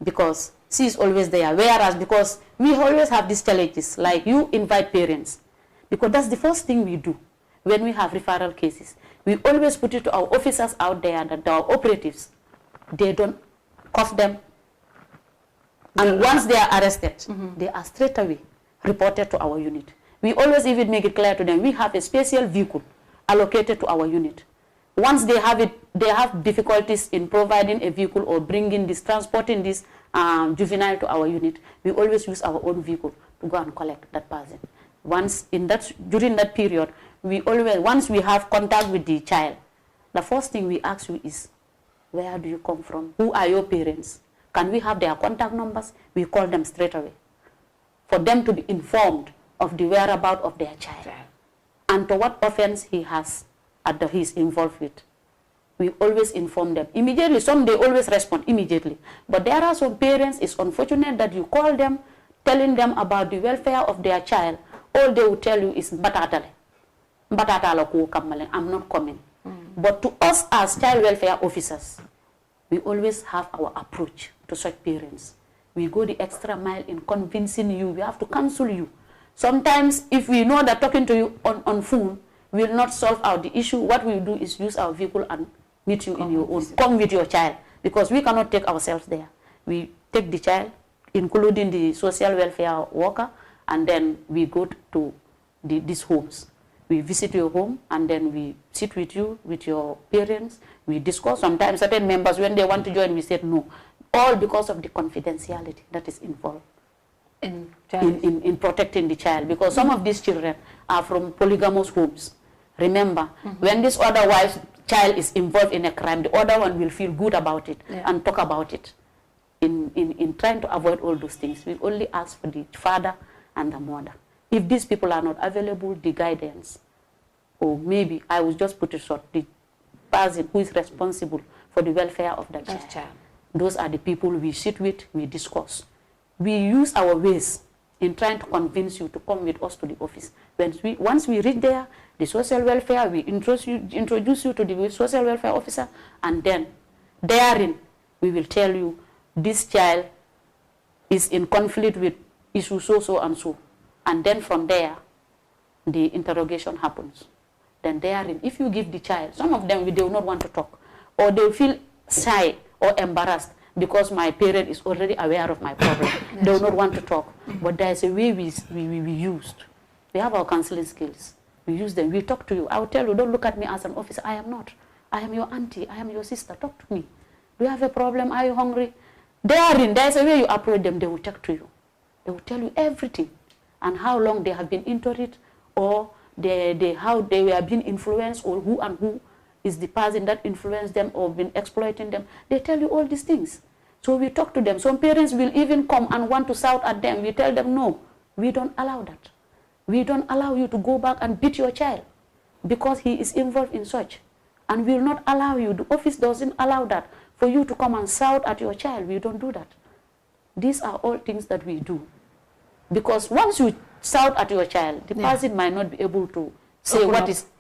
because she's always there. Whereas, because we always have these challenges, like you invite parents, because that's the first thing we do when we have referral cases. We always put it to our officers out there that our operatives, they don't cuff them. And once they are arrested, they are straight away reported to our unit. We always even make it clear to them, we have a special vehicle allocated to our unit. Once they have it, they have difficulties in providing a vehicle or bringing this, transporting this juvenile to our unit, we always use our own vehicle to go and collect that person. Once in that, during that period, we always, once we have contact with the child, the first thing we ask you is, where do you come from? Who are your parents? Can we have their contact numbers? We call them straight away, for them to be informed of the whereabouts of their child and to what offense he is involved with. We always inform them immediately. Some, they always respond immediately. But there are some parents, it's unfortunate that you call them, telling them about the welfare of their child. All they will tell you is, I'm not coming. But to us as child welfare officers, we always have our approach to such parents. We go the extra mile in convincing you. We have to counsel you. Sometimes, if we know that talking to you on phone will not solve out the issue, what we do is use our vehicle and meet you in your own. Come with your child, because we cannot take ourselves there. We take the child, including the social welfare worker, and then we go to these homes. We visit your home, and then we sit with you, with your parents. We discuss. Sometimes certain members, when they want to join, we said no. All because of the confidentiality that is involved in protecting the child. Because some of these children are from polygamous homes. Remember, when this other wife's child is involved in a crime, the other one will feel good about it and talk about it. In trying to avoid all those things, we only ask for the father and the mother. If these people are not available, the guidance, or maybe I will just put it short, the person who is responsible for the welfare of that child. Those are the people we sit with, we discuss. We use our ways in trying to convince you to come with us to the office. Once we reach there, the social welfare, we introduce you to the social welfare officer, and then therein we will tell you this child is in conflict with issue so and so. And then from there, the interrogation happens. Then therein, if you give the child, some of them, they will not want to talk, or they will feel shy or embarrassed because my parent is already aware of my problem. They will not want to talk. But there is a way we used. We have our counseling skills. We use them. We talk to you. I will tell you, don't look at me as an officer. I am not. I am your auntie. I am your sister. Talk to me. Do you have a problem? Are you hungry? Therein, there is a way you approach them. They will talk to you. They will tell you everything, and how long they have been into it, or how they were being influenced, or who is the person that influenced them or been exploiting them. They tell you all these things. So we talk to them. Some parents will even come and want to shout at them. We tell them, no, we don't allow that. We don't allow you to go back and beat your child because he is involved in such. And we will not allow you, the office doesn't allow that, for you to come and shout at your child. We don't do that. These are all things that we do. Because once you shout at your child, the person might not be able to say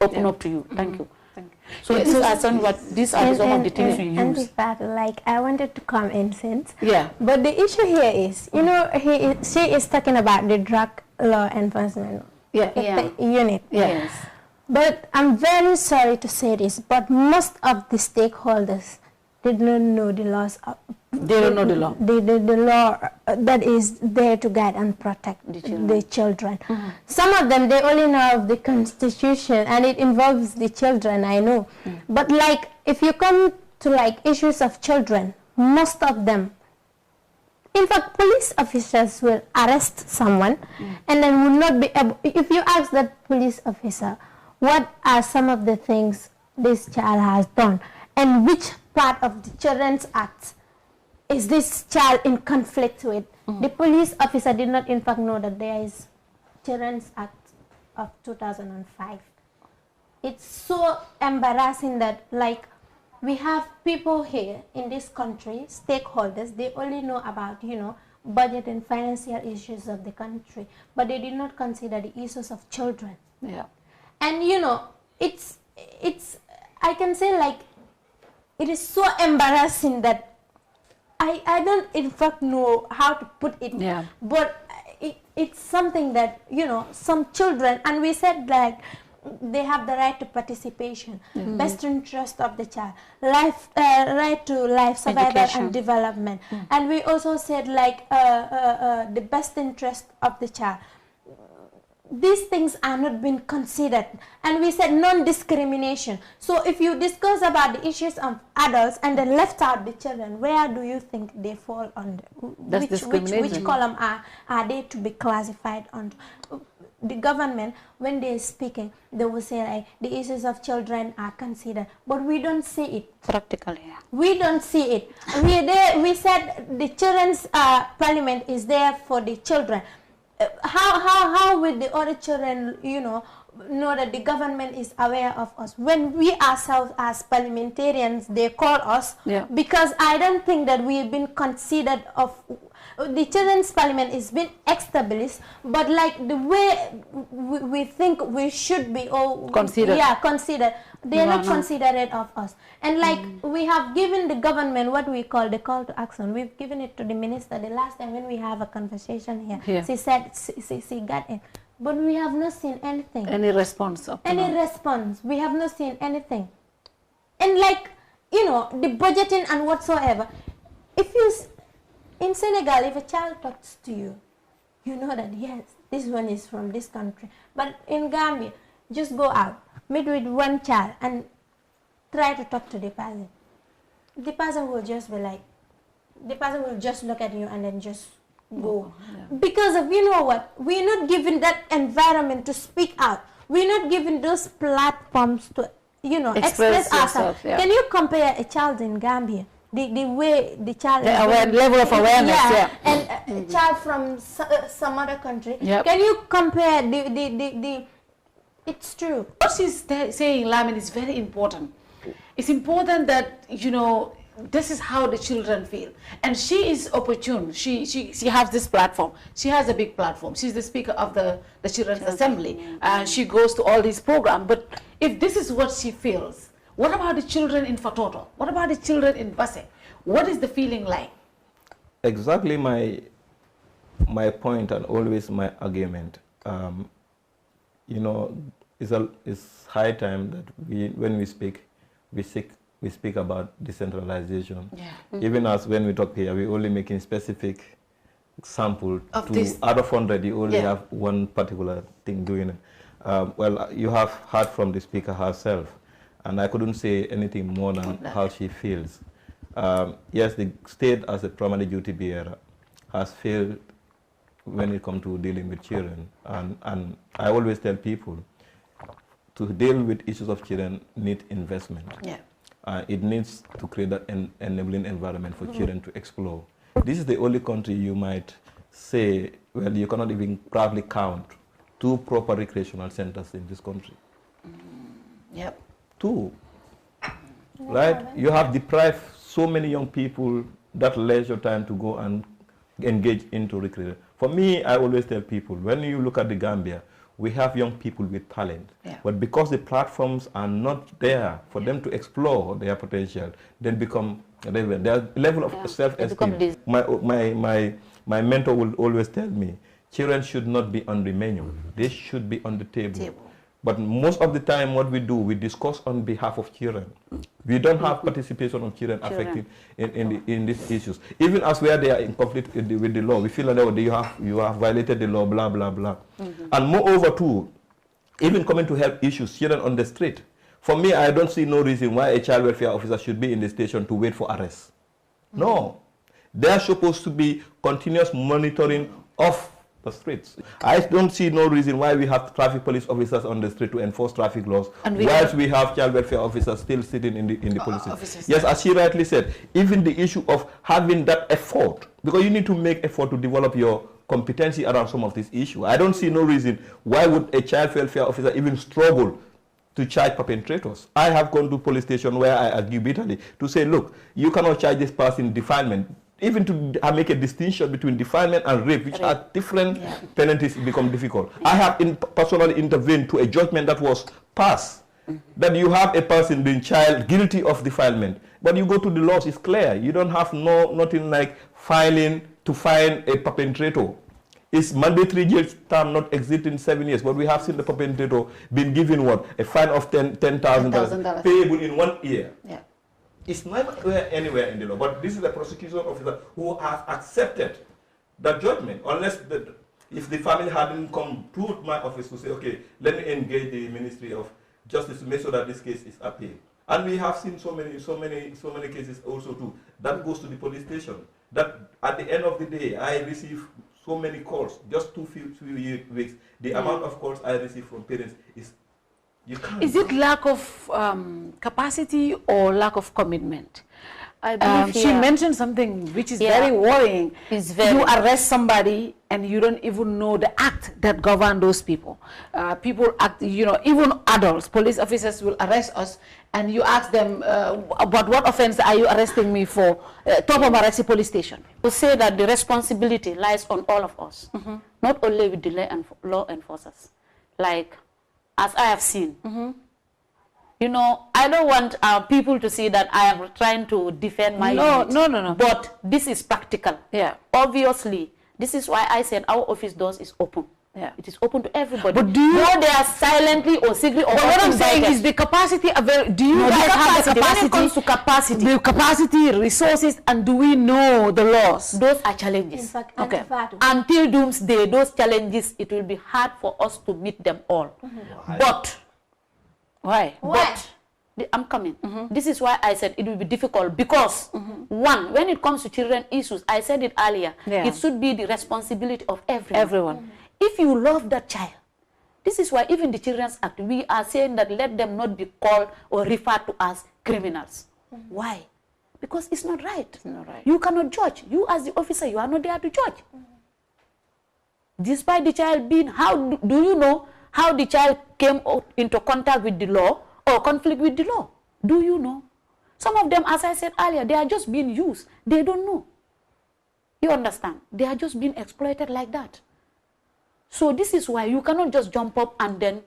open up to you. Thank you. So these are some of the things we use. Like, I wanted to come in since. But the issue here is, you know, she is talking about the drug law enforcement unit. Yes. But I'm very sorry to say this, but most of the stakeholders did not know the laws. They don't know the law. The law that is there to guide and protect the children. Some of them, they only know of the Constitution, and it involves the children, I know. But like, if you come to like issues of children, most of them In fact, police officers will arrest someone and then will not be able, if you ask that police officer, what are some of the things this child has done and which part of the Children's Act is this child in conflict with? The police officer did not in fact know that there is Children's Act of 2005. It's so embarrassing that, like, we have people here in this country, stakeholders, they only know about, you know, budget and financial issues of the country, but they did not consider the issues of children. Yeah. And, you know, it's, I can say, like, it is so embarrassing that I don't in fact know how to put it, but it's something that, you know, some children, and we said, like, they have the right to participation, best interest of the child, right to life, survival and development. And we also said, like, the best interest of the child. These things are not being considered. And we said non-discrimination. So if you discuss about the issues of adults and then left out the children, where do you think they fall under? That's discrimination. Which column are they to be classified under? The government, when they're speaking, they will say, like, the issues of children are considered, but we don't see it. Practically, yeah. We don't see it. We said the children's parliament is there for the children. How will the other children, you know that the government is aware of us? When we ourselves as parliamentarians, they call us, because I don't think that we've been considered of. The children's parliament is been established, but like the way we think we should be considered. Yeah, considered. They're not considerate of us. And like we have given the government what we call the call to action. We've given it to the minister the last time when we have a conversation here. She said she got it. But we have not seen anything. Any response? Any response. We have not seen anything. And like, you know, the budgeting and whatsoever. If you... In Senegal, if a child talks to you, you know that, yes, this one is from this country. But in Gambia, just go out, meet with one child and try to talk to the person. The person will just be like, the person will just look at you and then just go. Because of, you know what, we're not given that environment to speak out. We're not given those platforms to, you know, express ourselves. Can you compare a child in Gambia? The way the child level of awareness, and a child from some other country. Can you compare the it's true. What she's saying, Lamin, is very important. It's important that, you know, this is how the children feel, and she is opportune. She has this platform. She has a big platform. She's the speaker of the Children's Assembly, and she goes to all these programs. But if this is what she feels, what about the children in Fatoto? What about the children in Basse? What is the feeling like? Exactly my point and always my argument. You know, it's high time that when we speak about decentralization. Even as when we talk here, we're only making specific example of to out of 100, you only have one particular thing doing it. Well, you have heard from the speaker herself. And I couldn't say anything more than how she feels. Yes, the state as a primary duty bearer has failed when it comes to dealing with children. And I always tell people to deal with issues of children need investment. It needs to create an enabling environment for children to explore. This is the only country you might say, well, you cannot even proudly count 2 proper recreational centers in this country. 2, right? You have deprived so many young people that leisure time to go and engage into recreation. For me, I always tell people, when you look at the Gambia, we have young people with talent, but because the platforms are not there for them to explore their potential, they become their level of self-esteem. My mentor will always tell me, children should not be on the menu; they should be on the table. But most of the time what we do, we discuss on behalf of children. We don't have participation of children affected in these issues. Even as where they are in conflict with the law, we feel like you have violated the law, blah, blah, blah. And moreover too, even coming to help issues, children on the street. For me, I don't see no reason why a child welfare officer should be in the station to wait for arrest. No. There's supposed to be continuous monitoring of the streets. I don't see no reason why we have traffic police officers on the street to enforce traffic laws, whilst we have child welfare officers still sitting in the police station. Yes, as she rightly said, even the issue of having that effort, because you need to make effort to develop your competency around some of these issues. I don't see no reason why would a child welfare officer even struggle to charge perpetrators. I have gone to police station where I argue bitterly to say, look, you cannot charge this person defilement. Even to make a distinction between defilement and rape, which are different penalties, become difficult. I have personally intervened to a judgment that was passed, that you have a person being guilty of defilement, but you go to the laws, it's clear. You don't have nothing like filing to fine a perpetrator. It's mandatory jail term not existing 7 years, but we have seen the perpetrator being given what? A fine of $10,000 payable in 1 year. Yeah. It's not anywhere in the law, but this is a prosecution officer who has accepted that judgment, unless if the family hadn't come to my office to say, okay, let me engage the Ministry of Justice to make sure that this case is appealed. And we have seen so many cases also too. That goes to the police station. That at the end of the day, I receive so many calls, just few weeks. The amount of calls I receive from parents is, you can't. Is it lack of capacity or lack of commitment? I believe she mentioned something which is very worrying. You arrest somebody and you don't even know the act that govern those people. People act, you know, even adults, police officers will arrest us and you ask them, but what offense are you arresting me for? Top of Marasi police station. To say that the responsibility lies on all of us, not only with the law enforcers. Like, as I have seen, you know, I don't want people to see that I am trying to defend my unit. No. But this is practical. Yeah. Obviously, this is why I said our office doors is open. Yeah. It is open to everybody. But do you know they are silently or secretly or but what I'm saying is the capacity available. Do you guys have the capacity? When it comes to capacity, the capacity, resources, and do we know the laws? Those are challenges. In fact, okay. Until doomsday, those challenges, it will be hard for us to meet them all. But why? But I'm coming. This is why I said it will be difficult because one, when it comes to children issues, I said it earlier, it should be the responsibility of everyone. If you love that child, this is why even the Children's Act, we are saying that let them not be called or referred to as criminals. Why? Because it's not right. It's not right. You cannot judge. You as the officer, you are not there to judge. Despite the child being, how do you know how the child came into contact with the law or conflict with the law? Do you know? Some of them, as I said earlier, they are just being used. They don't know. You understand? They are just being exploited like that. So this is why you cannot just jump up and then,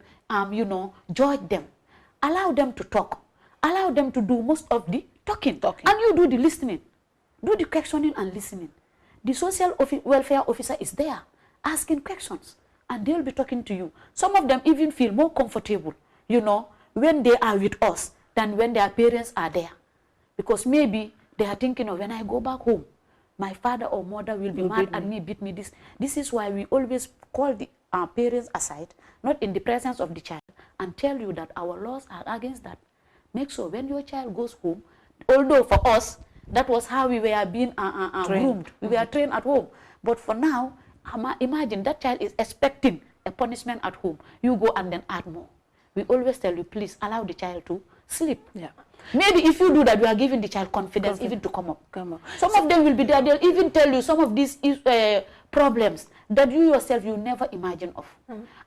you know, judge them. Allow them to talk. Allow them to do most of the talking. And you do the listening. Do the questioning and listening. The social welfare officer is there asking questions. And they'll be talking to you. Some of them even feel more comfortable, you know, when they are with us than when their parents are there. Because maybe they are thinking of when I go back home, my father or mother will be mad at me, beat me. This is why we always call the parents aside, not in the presence of the child, and tell you that our laws are against that. Make sure when your child goes home, although for us, that was how we were being groomed. We were trained at home. But for now, imagine that child is expecting a punishment at home. You go and then add more. We always tell you, please allow the child to sleep. Yeah. Maybe if you do that, you are giving the child confidence even to come up. Some of them will be there. They'll even tell you some of these problems that you yourself, you never imagine of.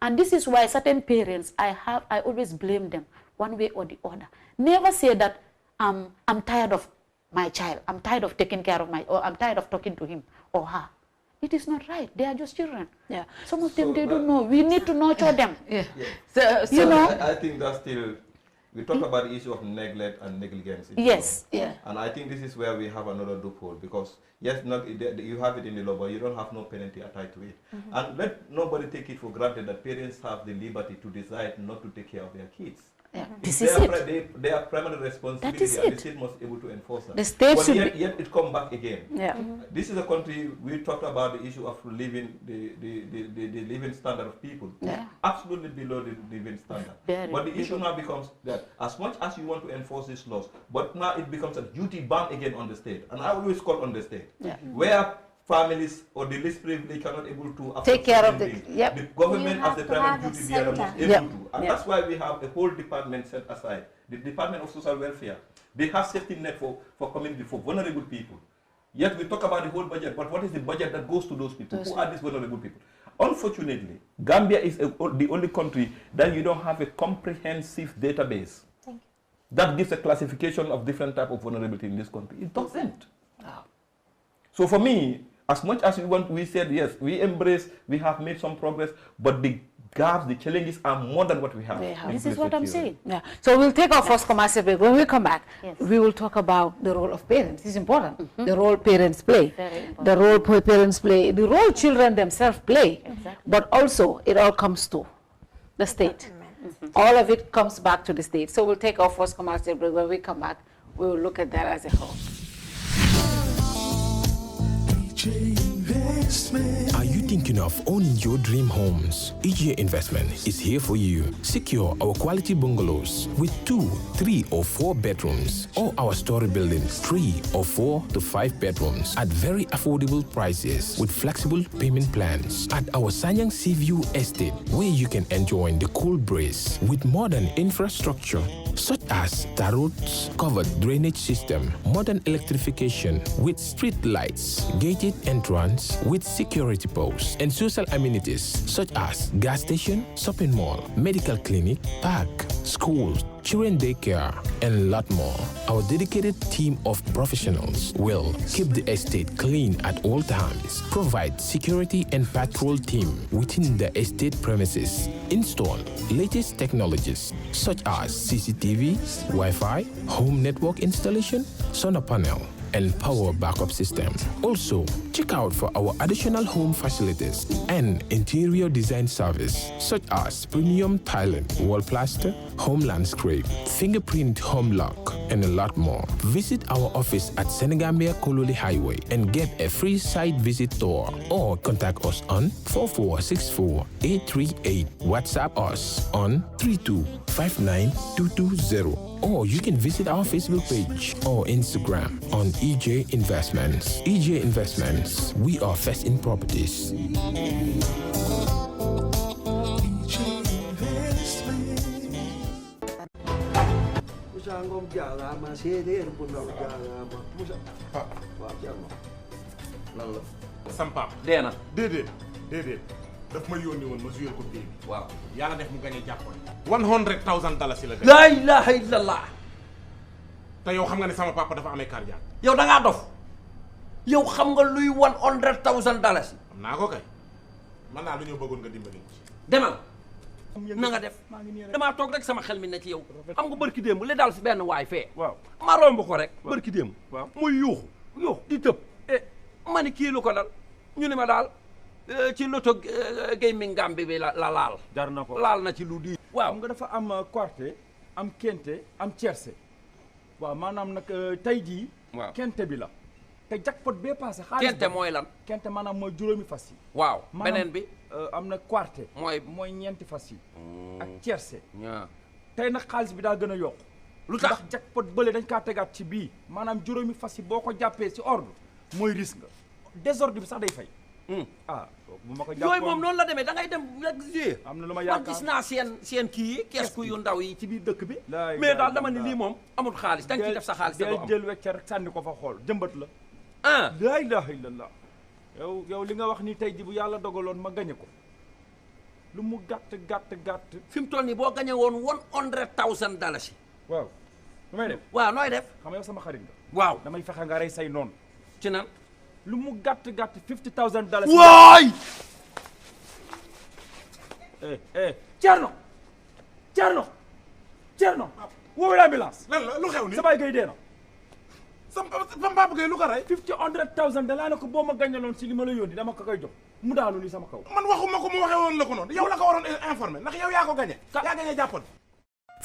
And this is why certain parents, I always blame them one way or the other. Never say that I'm tired of my child. I'm tired of taking care of or I'm tired of talking to him or her. It is not right. They are just children. Yeah. Some of them, they don't know. We need to nurture them. So you know, I think that's still, we talk about the issue of neglect and negligence. Yes. Yeah. And I think this is where we have another loophole because yes, you have it in the law, but you don't have no penalty attached to it. And let nobody take it for granted that parents have the liberty to decide not to take care of their kids. This is it. They are primary responsibility. That is and it. the state must be able to enforce them. The state should yet it come back again. Yeah. This is a country, we talked about the issue of living, the living standard of people. Yeah. Absolutely below the living standard. But the issue now becomes that as much as you want to enforce these laws, but now it becomes a duty bound again on the state. And I always call on the state. Yeah. Where families or the least privileged cannot able to take care of the the government as the primary duty bearer must able to. And that's why we have a whole department set aside. The Department of Social Welfare. They have safety net for community, for vulnerable people. Yet we talk about the whole budget, but what is the budget that goes to those people? Who are these vulnerable people? Unfortunately, Gambia is the only country that you don't have a comprehensive database that gives a classification of different type of vulnerability in this country. It doesn't. So for me, as much as we said, yes, we embrace, we have made some progress, but the gaps, the challenges are more than what we have. This is what I'm saying. Yeah. So we'll take our first commercial break. When we come back, we will talk about the role of parents. It's important. The role parents play. The role parents play. The role children themselves play. But also, it all comes to the state. All of it comes back to the state. So we'll take our first commercial break. When we come back, we will look at that as a whole. Are you thinking of owning your dream homes? EJ Investment is here for you. Secure our quality bungalows with 2, 3 or 4 bedrooms, or our story buildings 3 or 4 to 5 bedrooms at very affordable prices with flexible payment plans at our Sanyang Seaview Estate, where you can enjoy the cool breeze with modern infrastructure such as tar roads, covered drainage system, modern electrification with street lights, gated entrance with security posts, and social amenities such as gas station, shopping mall, medical clinic, park, schools, children daycare, and a lot more. Our dedicated team of professionals will keep the estate clean at all times, provide security and patrol team within the estate premises, install latest technologies such as CCTV, Wi-Fi, home network installation, solar panel, and power backup system. Also, check out for our additional home facilities and interior design service such as premium tiling, wall plaster, home landscape, fingerprint home lock, and a lot more. Visit our office at Senegambia Kololi Highway and get a free site visit tour, or contact us on 4464-838. WhatsApp us on 3259220. Or you can visit our Facebook page or Instagram on EJ Investments. EJ Investments, we are first in properties. Sam pap dee na déedéet daf ma yónni woon ma suyal ko pay bi waaw yàlla def mu gagné jàppoon $100,000 la gagné. La ilaha illallah. te yow xam nga ne sama papa dafa amee cardiaque. yow da ngaa dof yow xam nga luy $100,000. am naa ko kay man naa lu ñëw bëggoon nga dimbali ci. demal na nga def damaa toog rek sama xel mi ne ci yow. xam nga bërki démb li daal si benn waay fee. waaw ma romb ko rek. bërki démb. waaw muy yuuxu di tëb. ma ni kii lu ko dal ñu ne ma daal ci loto gaming Gambie bi la laal. jar na ko laal na ci lu di. waaw nga dafa am quarté am kente am tiercé waaw maanaam nag tey jii. waaw kente bi la. te jackpot bee passé. xaalis kente mooy lan. kente maanaam mooy juróomi fas yi. waaw beneen bi. am na quarté. mooy ñeenti fas yi. ak tiercé. tey nag xaalis bi daa gën a yokku. lu tax ndax jackpot bële dañ kaa tegaat ci bii. maanaam juróomi fas yi boo ko jàppee ci ordre mooy risque nga. désordre bi sax day fay. bu ma ko jàppoon yooyu moom noonu la demee da ngay dem rek jouer. am na lu ma yaakaar man gis naa seen kii yi kees yu ndaw yi ci biir dëkk bi. mais daal dama ni lii moom amul xaalis da nga ciy def sa xaalis. del jël wecce rek sànni ko fa xool jëmbat la. laa ilaha illallah. yow li nga wax ni tey ji bu yàlla dogaloon ma gañe ko lu mu gàtt. fi mu toll nii boo gañe woon $100,000. waaw nu may def. waaw nooy def. xam nga yow sama xarit nga. waaw damay fexe nga rey say noonu. ci nan. lu mu gàtt $50,000. waay. Thierno. woowee ambulance. lan la lu xew nii sa baay gay dee na. sama papa gay lu ko rey. $100,000 dalaa ne ko boo ma gàññaloon si li ma la yónni dama ko koy jox mu daanu ni sama kaw. man waxuma ko mu waxee woon la ko noonu yow la ko waroon informer ndax yow yaa ko gagné. yaa gagné jàppoon.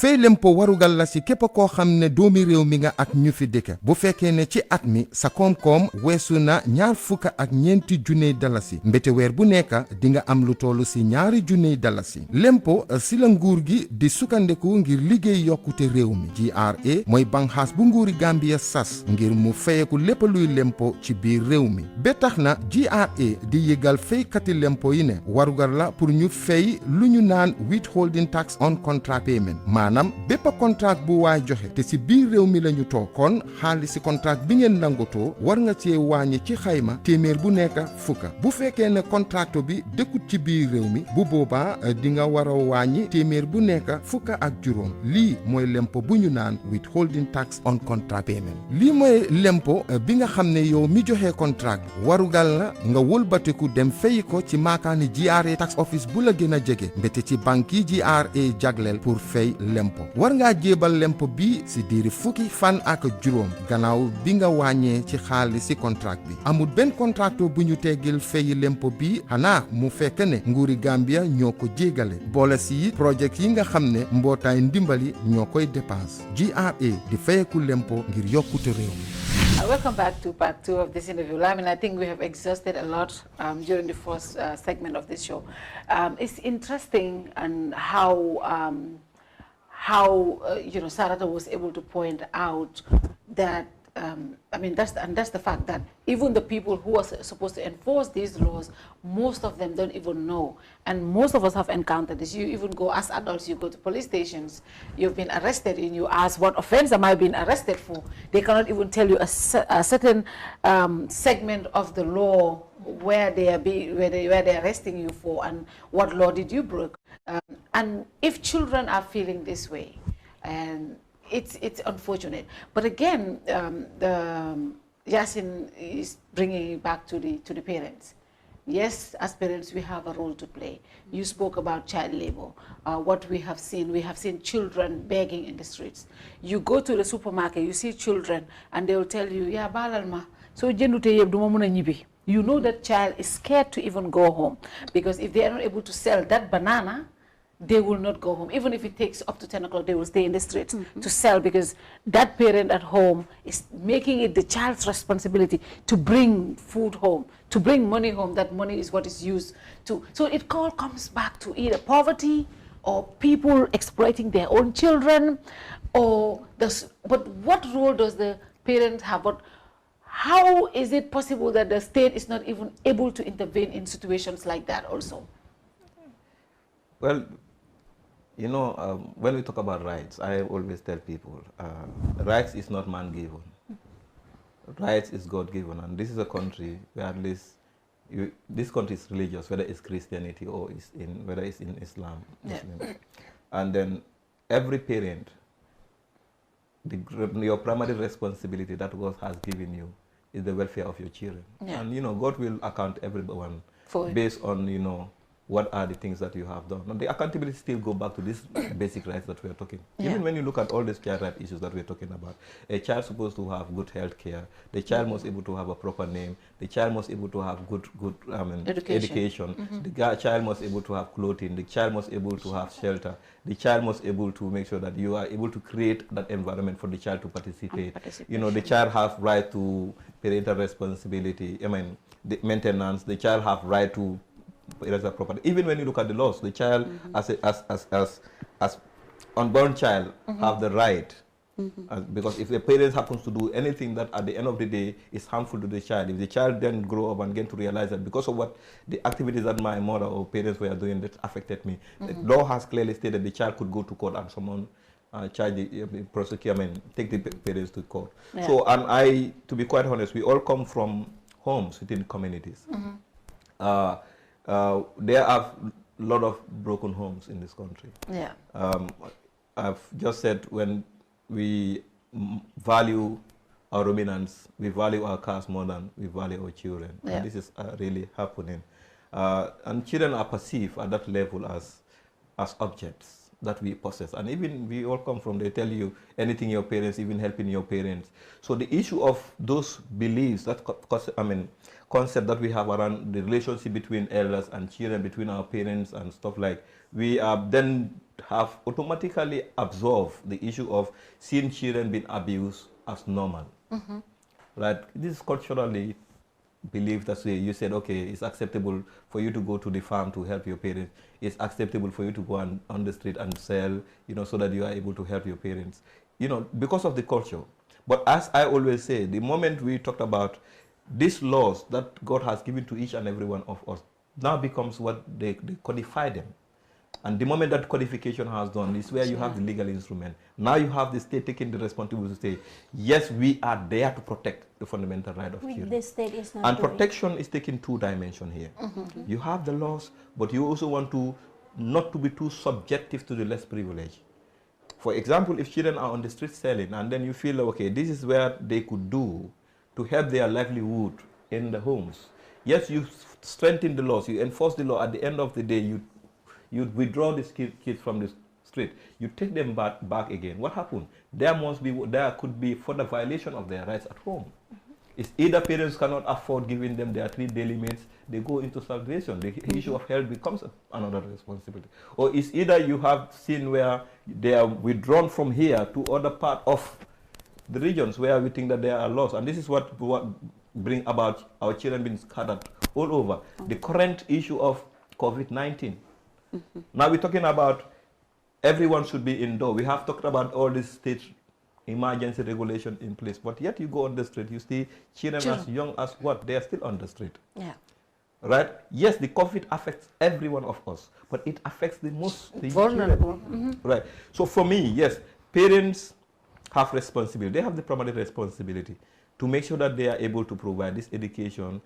fay lempo warugal la si képp koo xam ne doomi réew mi nga ak ñu fi dëkk bu fekkee ne ci at mi sa koom-koom weesu na $2,400 dalasi mbete weer bu nekk di nga am lu tollu si $2,000 dalasi lempo si la nguur gi di sukkandeku ngir liggéey yokkute réew mi GRA mooy banxaas bu nguuri Gambia sas ngir mu fayeku lépp luy lempo ci biir réew mi ba tax na GRA di yëgal faykati lempo yi ne warugar la pour ñu fay lu ñu naan withholding tax on contract payment maanaam bépp contract bu waay joxe te si biir réew mi la ñu toog kon xaalis si contract bi ngeen nangotoo war nga cee wàññi ci xayma téeméer bu nekk fukka bu fekkee ne contracto bi dëkkut ci biir réew mi bu boobaa di nga war a wàññi téeméer bu nekk fukka ak juróom lii mooy lempo bu ñu naan withholding tax on contract payment lii mooy lempo bi nga xam ne yow mi joxe contract warugal la nga wëlbatiku dem fay ko ci maakaani GRA tax office bu la gën a jege mbete ci banque yi GRA jagleel pour fay lempo war ngaa jébal lempo bi si diiri fukki fan ak juróom gannaaw bi nga wàññee ci xaalis si contract bi amul benn contracto bu ñu teggil fay lempo bi xanaa mu fekk ne nguuri Gambia ñoo ko jégale boole si projet yi nga xam ne mbootaay ndimbali ñoo koy dépense GRA di fayeku lempo ngir yokkute réew mi. Welcome back to part 2 of this interview. I mean, I think we have exhausted a lot during the first segment of this show. It's interesting and how you know, Sarata was able to point out that I mean, that's the fact that even the people who are supposed to enforce these laws, most of them don't even know. And most of us have encountered this. You even go, as adults, you go to police stations, you've been arrested, and you ask, what offense am I being arrested for? They cannot even tell you a certain segment of the law where they are arresting you for and what law did you break. And if children are feeling this way, and it's unfortunate. But again, Yasin is bringing it back to the parents. Yes, as parents, we have a role to play. You spoke about child labor. What we have seen children begging in the streets. You go to the supermarket, you see children, and they will tell you, "Yeah, balalma. So you know that child is scared to even go home because if they are not able to sell that banana, they will not go home. Even if it takes up to 10 o'clock, they will stay in the streets to sell because that parent at home is making it the child's responsibility to bring food home, to bring money home. That money is what is used to. So it all comes back to either poverty or people exploiting their own children or but what role does the parent have? But how is it possible that the state is not even able to intervene in situations like that also? Well, you know, when we talk about rights, I always tell people, rights is not man-given. Rights is God-given, and this is a country where at least this country is religious, whether it's Christianity or whether it's in Islam. Muslim. And then every parent, your primary responsibility that God has given you is the welfare of your children. Yeah. And you know, God will account everyone based on, you know, what are the things that you have done. And the accountability still go back to these basic rights that we are talking. Yeah. Even when you look at all these child rights issues that we're talking about, a child supposed to have good health care, the child must able to have a proper name, the child must able to have good education. The child must able to have clothing, the child must able to have shelter, the child must able to make sure that you are able to create that environment for the child to participate. You know, the child have right to parental responsibility, I mean, the maintenance, the child have right to property. Even when you look at the laws, the child as unborn child have the right, because if the parents happens to do anything that at the end of the day is harmful to the child, if the child then grow up and get to realize that because of what the activities that my mother or parents were doing that affected me, the law has clearly stated the child could go to court and someone charge the prosecute, I mean, take the parents to court. Yeah. So, and to be quite honest, we all come from homes within communities. There are a lot of broken homes in this country. Yeah. I've just said when we value our ruminants, we value our cars more than we value our children. Yeah. And this is really happening. And children are perceived at that level as objects that we possess. And even we all come from, they tell you anything your parents, even helping your parents. So the issue of those beliefs, that concept that we have around the relationship between elders and children, between our parents and stuff like, we are then have automatically absorbed the issue of seeing children being abused as normal. Right? This is culturally believed that way. You said, okay, it's acceptable for you to go to the farm to help your parents. It's acceptable for you to go on the street and sell, so that you are able to help your parents, because of the culture. But as I always say, the moment we talked about these laws that God has given to each and every one of us, now becomes what they codify them. And the moment that codification has done is where you have the legal instrument. Now you have the state taking the responsibility to say, yes, we are there to protect the fundamental right of children. The state is not and doing. Protection is taking two dimensions here. You have the laws, but you also want to not to be too subjective to the less privileged. For example, if children are on the street selling and then you feel, okay, this is where they could do to help their livelihood in the homes. Yes, you strengthen the laws, you enforce the law. At the end of the day, you withdraw these kids from the street. You take them back again. What happened? There could be further violation of their rights at home. It's either parents cannot afford giving them their 3 daily meals, they go into starvation. The issue of health becomes another responsibility. Or it's either you have seen where they are withdrawn from here to other part of the regions where we think that there are lost. And this is what bring about our children being scattered all over. The current issue of COVID-19. Now we're talking about everyone should be indoor. We have talked about all these state emergency regulation in place, but yet you go on the street, you see children as young as what? They are still on the street. Yeah. Right? Yes, the COVID affects every one of us, but it affects the most vulnerable. Right. So for me, yes, parents have responsibility. They have the primary responsibility to make sure that they are able to provide this education,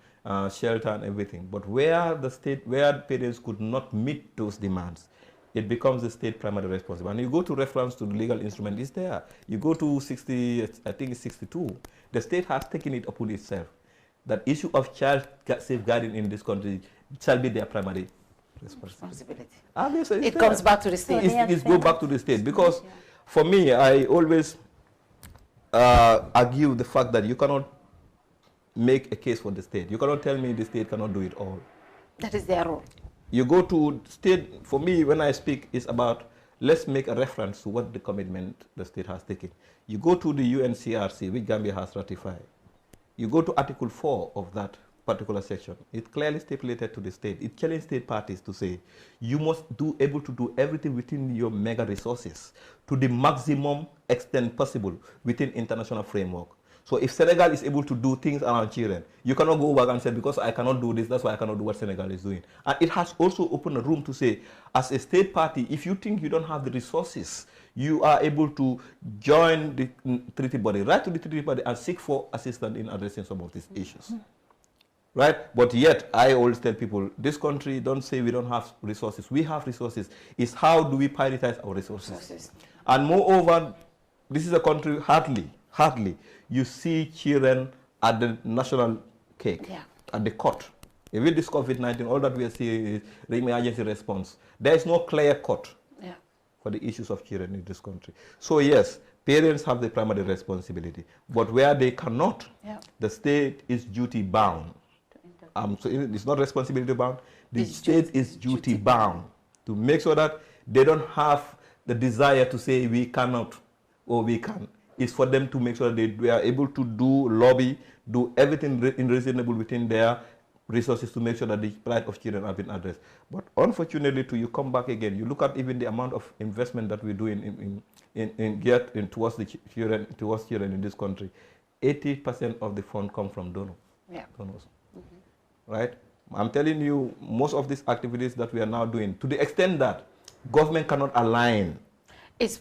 shelter and everything. But where parents could not meet those demands, it becomes the state primary responsibility. And you go to reference to the legal instrument, it's there. You go to 60, I think it's 62. The state has taken it upon itself. That issue of child safeguarding in this country shall be their primary responsibility. It comes back to the state. It goes back to the state. Because for me, I always argue the fact that you cannot make a case for the state. You cannot tell me the state cannot do it all. That is their role. You go to state, for me, when I speak, it's about, let's make a reference to what the commitment the state has taken. You go to the UNCRC, which Gambia has ratified. You go to Article 4 of that particular section. It clearly stipulated to the state. It challenged state parties to say, you must be able to do everything within your mega resources to the maximum extent possible within international framework. So if Senegal is able to do things around children, you cannot go back and say, because I cannot do this, that's why I cannot do what Senegal is doing. And it has also opened a room to say, as a state party, if you think you don't have the resources, you are able to join the treaty body, write to the treaty body and seek for assistance in addressing some of these issues. Right? But yet, I always tell people, this country, don't say we don't have resources. We have resources. It's how do we prioritize our resources. And moreover, this is a country, hardly, you see children at the national cake, at the court. Even this COVID-19, all that we are seeing is the emergency response. There is no clear cut for the issues of children in this country. So yes, parents have the primary responsibility, but where they cannot, the state is duty bound. So it's not responsibility bound, the state is duty bound to make sure that they don't have the desire to say we cannot or we can. It's for them to make sure that they are able to do lobby, do everything reasonable within their resources to make sure that the plight of children have been addressed. But unfortunately, you come back again, you look at even the amount of investment that we do towards children in this country. 80% of the fund come from donors. Right? I'm telling you, most of these activities that we are now doing, to the extent that government cannot align its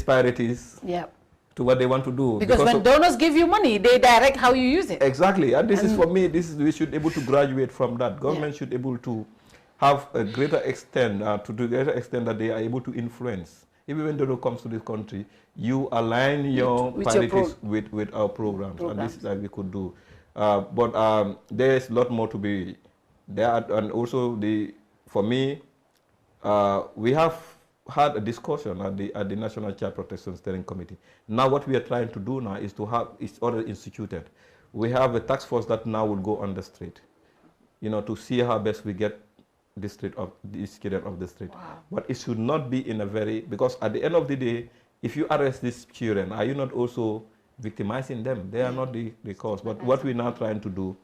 priorities to what they want to do. Because when donors give you money, they direct how you use it. Exactly. And this is for me, we should be able to graduate from that. Government should be able to have a greater extent, to the greater extent that they are able to influence. Even when donor comes to this country, you align your priorities with our programs. And this is what we could do. But there's a lot more to be there. And also, for me, we have had a discussion at the National Child Protection Steering Committee. Now what we are trying to do now is to have, it's already instituted. We have a task force that now will go on the street, to see how best we get the children of the street. Wow. But it should not be in a very, because at the end of the day, if you arrest these children, are you not also victimizing them? They are not the cause. But what we're now trying to do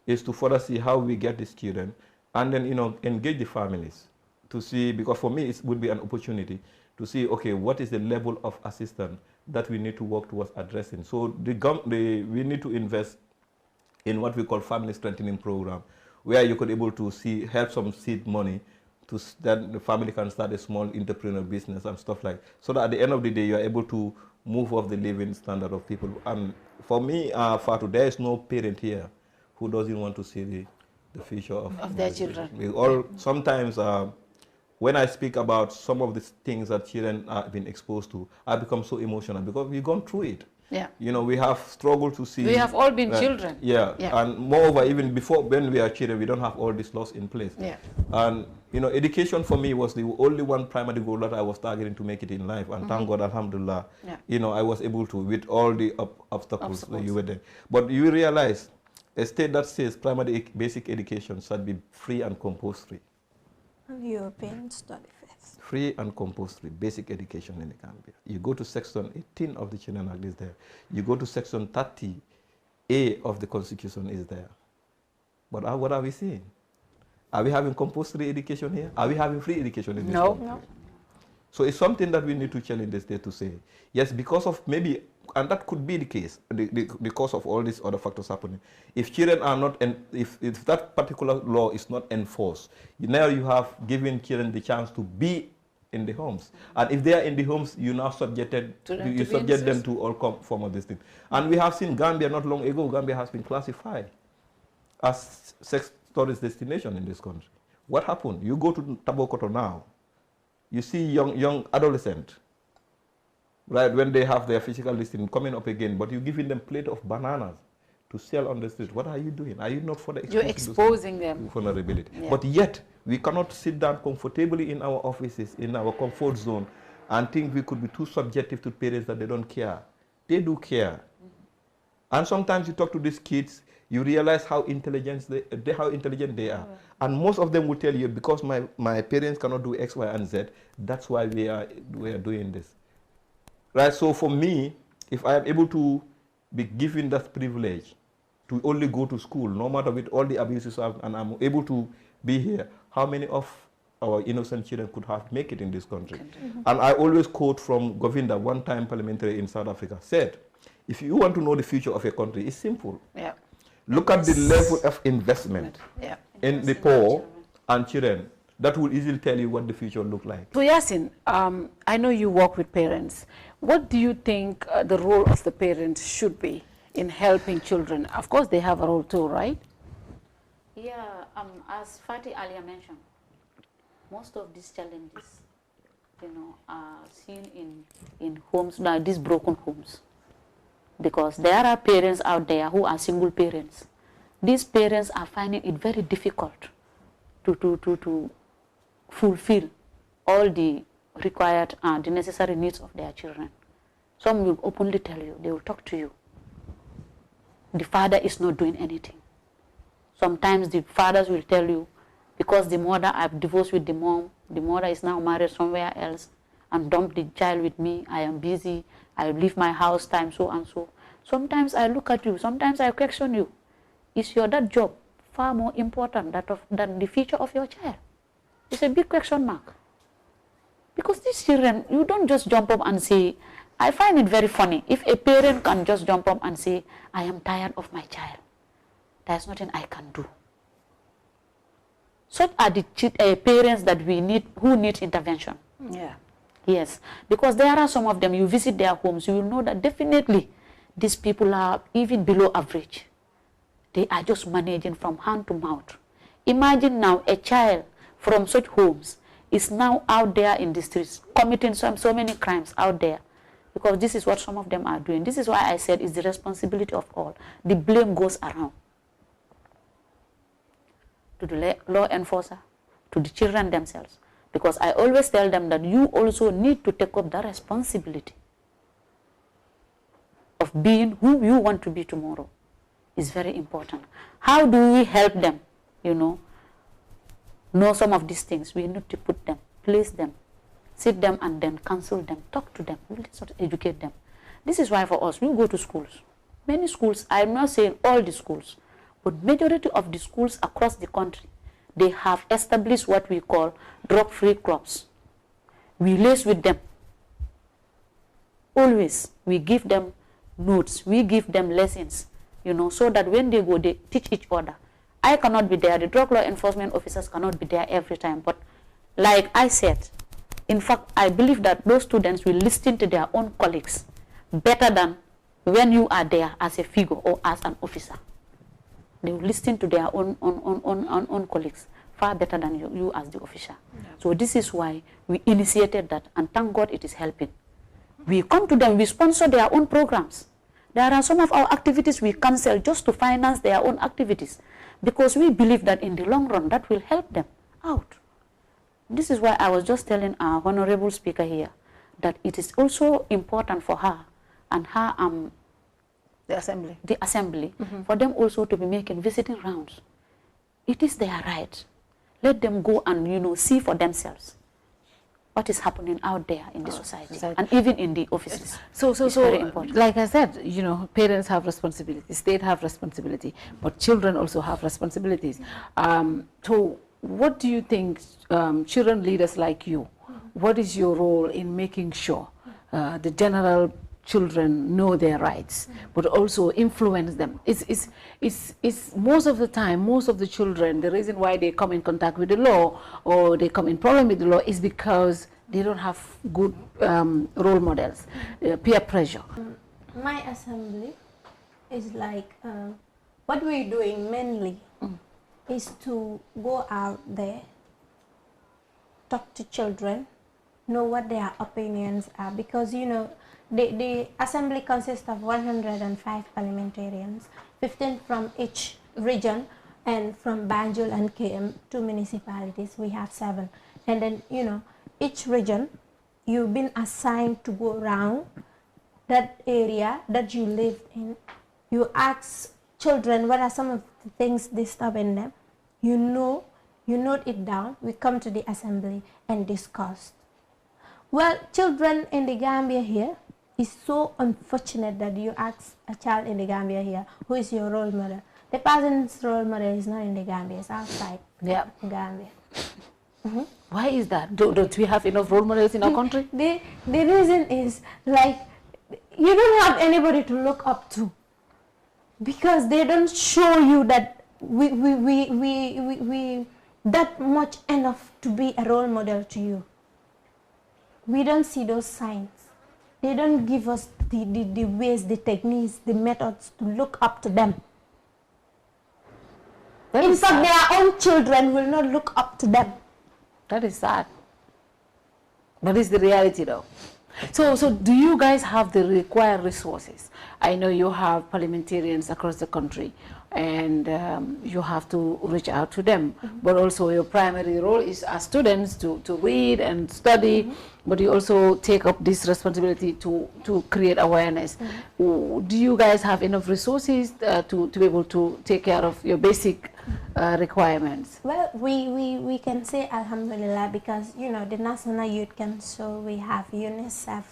is to further see how we get these children and then, engage the families to see, because for me, it would be an opportunity to see, okay, what is the level of assistance that we need to work towards addressing. So we need to invest in what we call family strengthening program, where you could able to help some seed money to then the family can start a small entrepreneur business and stuff like, so that at the end of the day you are able to move up the living standard of people. And for me, Fatou, there is no parent here who doesn't want to see the future of their children. We all sometimes when I speak about some of the things that children have been exposed to, I become so emotional because we've gone through it. Yeah. We have struggled to see. We have all been children. Yeah. And moreover, even before when we are children, we don't have all these laws in place. Yeah. And education for me was the only one primary goal that I was targeting to make it in life. And thank God, alhamdulillah, I was able to with all the obstacles that you were there. But you realize a state that says primary basic education should be free and compulsory. And European study first. Free and compulsory basic education in the Gambia. You go to section 18 of the Children Act is there. You go to section 30A of the Constitution is there. But what are we seeing? Are we having compulsory education here? Are we having free education in this country? No. So it's something that we need to challenge the state to say, yes, because of maybe, and that could be the case, because of all these other factors happening. If children are not, if that particular law is not enforced, now you have given children the chance to be in the homes. And if they are in the homes, you now subject them to all form of this thing. And we have seen Gambia not long ago, Gambia has been classified as sex tourist destination in this country. What happened? You go to Tabokoto now, you see young adolescent, right, when they have their physical listing coming up again, but you're giving them plate of bananas to sell on the street. What are you doing? Are you not for the You're exposing them. Vulnerability. Yeah. But yet, we cannot sit down comfortably in our offices, in our comfort zone, and think we could be too subjective to parents that they don't care. They do care. And sometimes you talk to these kids, you realize how intelligent they are. And most of them will tell you, because my parents cannot do X, Y, and Z, that's why we are doing this. Right? So for me, if I am able to be given that privilege to only go to school, no matter with all the abuses and I'm able to be here, how many of our innocent children could have make it in this country? And I always quote from Govinda, one time parliamentary in South Africa, said, if you want to know the future of a country, it's simple. Yeah. Look at the level of investment in the poor and children. That will easily tell you what the future will look like. So Yasin, I know you work with parents. What do you think the role of the parents should be in helping children? Of course, they have a role too, right? Yeah, as Fatih earlier mentioned, most of these challenges, are seen in homes, like these broken homes. Because there are parents out there who are single parents. These parents are finding it very difficult to fulfill all the required and the necessary needs of their children. Some will openly tell you, they will talk to you. The father is not doing anything. Sometimes the fathers will tell you, because the mother, I've divorced with the mother is now married somewhere else and dumped the child with me, I am busy, I leave my house time, so and so. Sometimes I look at you, sometimes I question you. Is that job far more important than the future of your child? It's a big question mark. Because these children, you don't just jump up and say, I find it very funny. If a parent can just jump up and say, I am tired of my child, there's nothing I can do. Such are the parents that we need, who need intervention. Yeah. Yes, because there are some of them, you visit their homes, you will know that definitely these people are even below average. They are just managing from hand to mouth. Imagine now a child from such homes is now out there in the streets, committing so many crimes out there, because this is what some of them are doing. This is why I said it's the responsibility of all. The blame goes around to the law enforcer, to the children themselves. Because I always tell them that you also need to take up the responsibility of being who you want to be tomorrow. Is very important. How do we help them, know some of these things, we need to put them, place them, sit them, and then counsel them, talk to them, really sort of educate them. This is why for us, we go to schools. Many schools, I'm not saying all the schools, but majority of the schools across the country, they have established what we call drug-free clubs. We liaise with them. Always, we give them notes, we give them lessons, you know, so that when they go, they teach each other. I cannot be there, the drug law enforcement officers cannot be there every time, but like I said, in fact, I believe that those students will listen to their own colleagues better than when you are there as a figure or as an officer. They will listen to their own colleagues far better than you as the officer. Yeah. So this is why we initiated that, and thank God it is helping. We come to them, we sponsor their own programs. There are some of our activities we cancel just to finance their own activities, because we believe that in the long run that will help them out. This is why I was just telling our honorable speaker here that it is also important for her and her the assembly for them also to be making visiting rounds. It is their right. Let them go and, you know, see for themselves what is happening out there in the society and even in the offices. So very important. Like I said, you know, parents have responsibility, state have responsibility, but children also have responsibilities. So what do you think, children leaders like you, what is your role in making sure the general children know their rights, but also influence them? It's most of the time, most of the children, the reason why they come in contact with the law or they come in problem with the law is because they don't have good role models, peer pressure. My assembly is like, what we're doing mainly is to go out there, talk to children, know what their opinions are, because, you know, the assembly consists of 105 parliamentarians, 15 from each region, and from Banjul and KM, 2 municipalities, we have 7. And then, you know, each region, you've been assigned to go around that area that you live in. You ask children what are some of the things disturbing them. You know, you note it down. We come to the assembly and discuss. Well, children in the Gambia here, it's so unfortunate that you ask a child in the Gambia here, who is your role model? The person's role model is not in the Gambia, it's outside Gambia. Why is that? Don't we have enough role models in our country? The reason is, like, you don't have anybody to look up to, because they don't show you that we that much enough to be a role model to you. We don't see those signs. They don't give us the ways, the techniques, the methods to look up to them. In fact, their own children will not look up to them. That is sad. That is the reality, though. So do you guys have the required resources? I know you have parliamentarians across the country, and you have to reach out to them. But also your primary role is as students to read and study, but you also take up this responsibility to create awareness. Do you guys have enough resources to be able to take care of your basic requirements? Well, we can say Alhamdulillah, because, you know, the National Youth Council, we have UNICEF,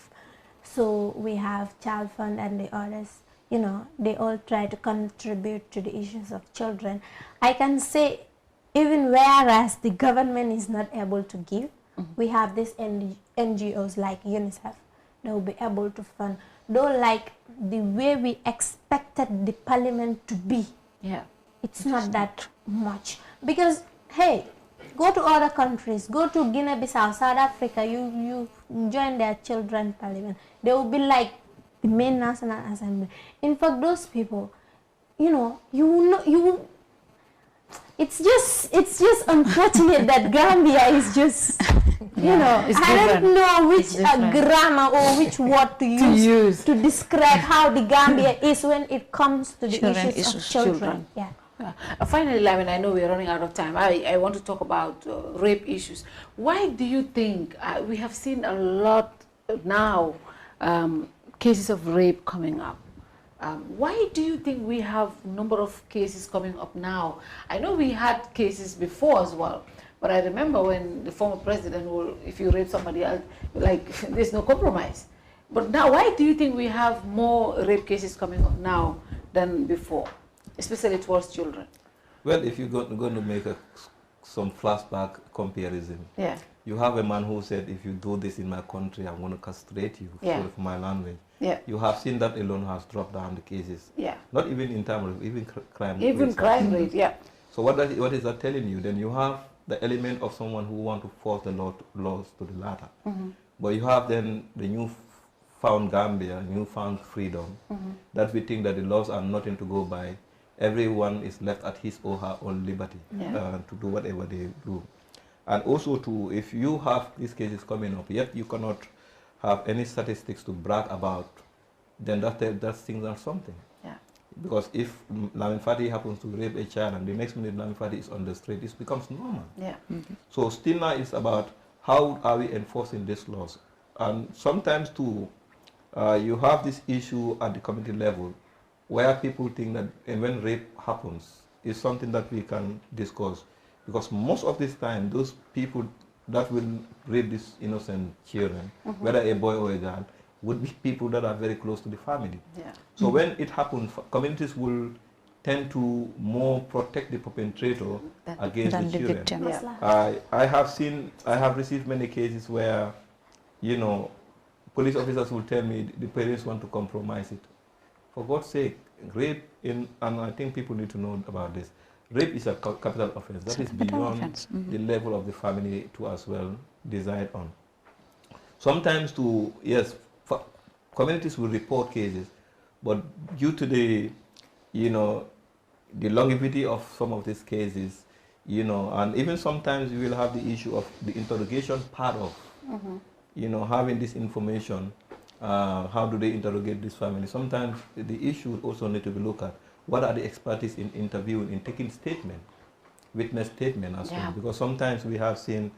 so we have Child Fund and the others. You know, they all try to contribute to the issues of children. I can say, even whereas the government is not able to give, we have these NGOs like UNICEF that will be able to fund. Though, like, the way we expected the parliament to be, it's not that much. Because, hey, go to other countries, go to Guinea-Bissau, South Africa, you join their children's parliament. They will be like the main National Assembly. In fact, those people, you know, it's just unfortunate that Gambia is just, you know, I don't know which grammar or which word to use to describe how the Gambia is when it comes to the issues of children. Finally, Lamin, I know we're running out of time. I want to talk about rape issues. Why do you think we have seen a lot now cases of rape coming up? Why do you think we have a number of cases coming up now? I know we had cases before as well, But I remember when the former president will, if you rape somebody else, like there's no compromise. But now, why do you think we have more rape cases coming up now than before, especially towards children? Well, if you're going to make some flashback comparison, yeah. You have a man who said, if you do this in my country, I'm going to castrate you for my language. Yeah. You have seen that alone has dropped down the cases. Yeah. Not even in terms of even crime rate. Even crime rate, yeah. So what is that telling you? Then you have the element of someone who want to force the laws to the latter. But you have then the newfound Gambia, newfound freedom, that we think that the laws are nothing to go by. Everyone is left at his or her own liberty to do whatever they do. And also too, if you have these cases coming up, yet you cannot have any statistics to brag about, then that signals something. Yeah. Because if Lamin Fati happens to rape a child and the next minute Lamin Fati is on the street, it becomes normal. Yeah. So still now it's about how are we enforcing these laws. And sometimes too, you have this issue at the community level where people think that when rape happens, it's something that we can discuss. Because most of this time, those people that will rape these innocent children, whether a boy or a girl, would be people that are very close to the family. Yeah. So when it happens, communities will tend to more protect the perpetrator against the children. victim. Yeah. I have received many cases where, police officers will tell me the parents want to compromise it. For God's sake, rape, and I think people need to know about this. Rape is a capital offense. That is beyond the level of the family to as well decide on. Sometimes communities will report cases, but due to the longevity of some of these cases, and even sometimes you will have the issue of the interrogation part of, having this information. How do they interrogate this family? Sometimes the issue also need to be looked at. What are the expertise in interviewing, in taking statement, witness statement as well? Because sometimes we have seen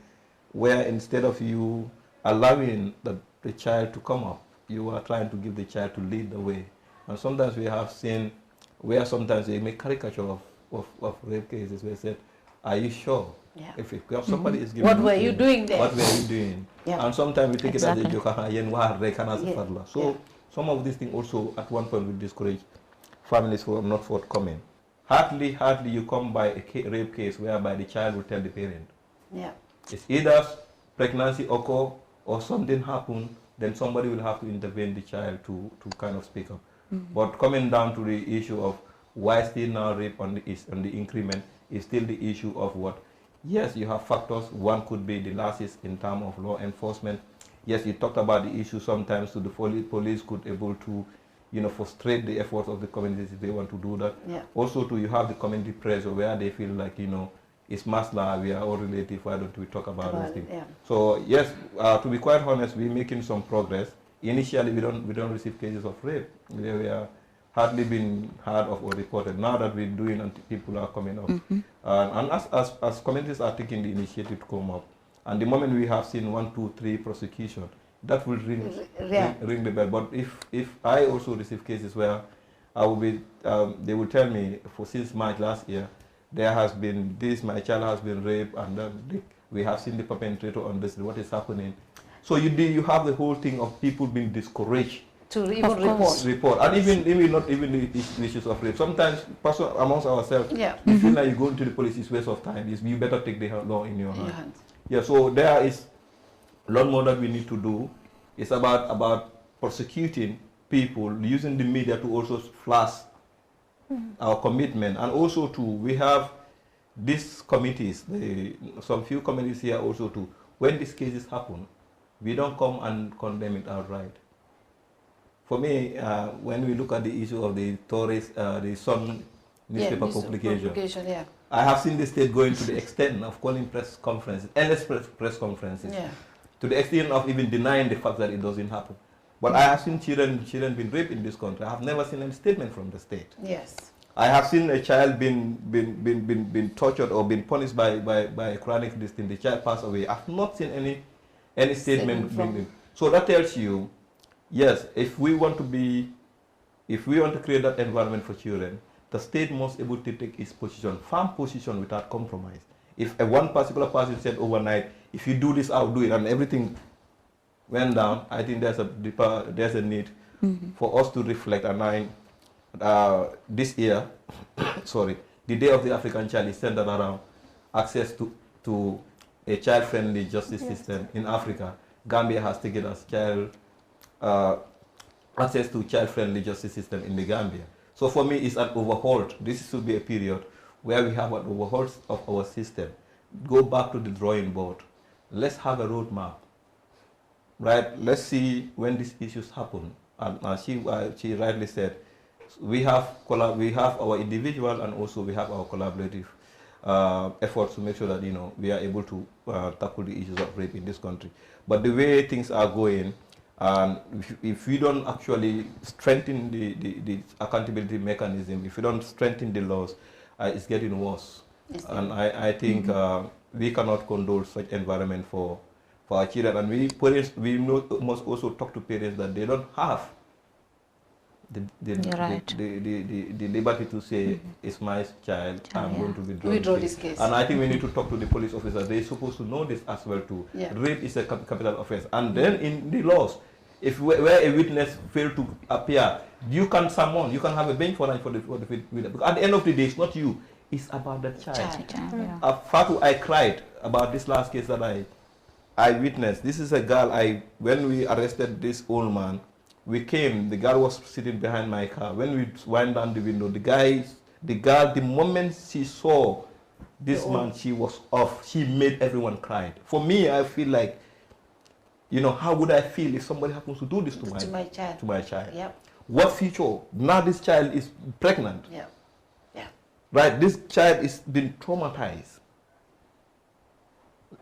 where instead of you allowing the child to come up, you are trying to give the child to lead the way. And sometimes we have seen where sometimes they make caricature of rape cases where they said, are you sure? Yeah. If somebody is giving what were you doing there? What were you doing? Yeah. And sometimes we take it as a joke. So some of these things also at one point will discourage families who are not forthcoming. Hardly you come by a rape case whereby the child will tell the parent. Yeah. It's either pregnancy occur or something happen, then somebody will have to intervene the child to kind of speak up. But coming down to the issue of why still now rape on the increment is still the issue of what? Yes, you have factors. One could be the laxity in terms of law enforcement. Yes, you talked about the issue sometimes to the police could able to frustrate the efforts of the communities if they want to do that. Yeah. Also, you have the community pressure where they feel like, it's masla, we are all relative, why don't we talk about those things? Yeah. So, yes, to be quite honest, we're making some progress. Initially, we don't receive cases of rape. We are hardly been heard of or reported. Now that we're doing and people are coming up. And as communities are taking the initiative to come up, and the moment we have seen 1, 2, 3 prosecution, that will ring the bell. But if I also receive cases where I will be, they will tell me since March last year, there has been this, my child has been raped, and then we have seen the perpetrator on this, what is happening. So you have the whole thing of people being discouraged to even report. And even not even the issues of rape. Sometimes amongst ourselves, we feel like you go into the police, it's waste of time. You better take the law in your hands. Yeah, so there is a lot more that we need to do. It's about prosecuting people, using the media to also flash our commitment. And also we have these committees, some few committees here also too. When these cases happen, we don't come and condemn it outright. For me, when we look at the issue of the the Sun newspaper publication, I have seen the state going to the extent of calling press conferences, endless press conferences, to the extent of even denying the fact that it doesn't happen. But I have seen children being raped in this country. I have never seen any statement from the state. Yes. I have seen a child been tortured or been punished by a chronic disease. The child passed away. I have not seen any statement from him. So that tells you, yes, if we want to create that environment for children, the state must be able to take its position, firm position without compromise. If one particular person said overnight, if you do this, I'll do it, and everything went down, I think there's a need for us to reflect. And this year, sorry, the Day of the African Child is centered around access to a child-friendly justice system in Africa. Gambia has taken as access to child-friendly justice system in the Gambia. So for me, it's an overhaul. This should be a period where we have an overhaul of our system. Go back to the drawing board. Let's have a roadmap, right? Let's see when these issues happen. And she rightly said, we have our individual and also we have our collaborative efforts to make sure that we are able to tackle the issues of rape in this country. But the way things are going, if we don't actually strengthen the accountability mechanism, if we don't strengthen the laws, it's getting worse. And I think we cannot condone such environment for our children. And we must also talk to parents that they don't have the liberty to say, it's my child, I'm going to withdraw this case. And I think we need to talk to the police officers. They're supposed to know this as well too. Rape is a capital offense. And then in the laws, if where a witness failed to appear, you can summon, you can have a bench warrant for the witness. Because at the end of the day, it's not you, it's about the child. Fatou, I cried about this last case that I witnessed. This is a girl, when we arrested this old man, we came, the girl was sitting behind my car. When we went down the window, the girl, the moment she saw this man, she was off. She made everyone cry. For me, I feel like, how would I feel if somebody happens to do this to my child? Yep. What future? Now this child is pregnant. Yeah. Right? This child is been traumatized.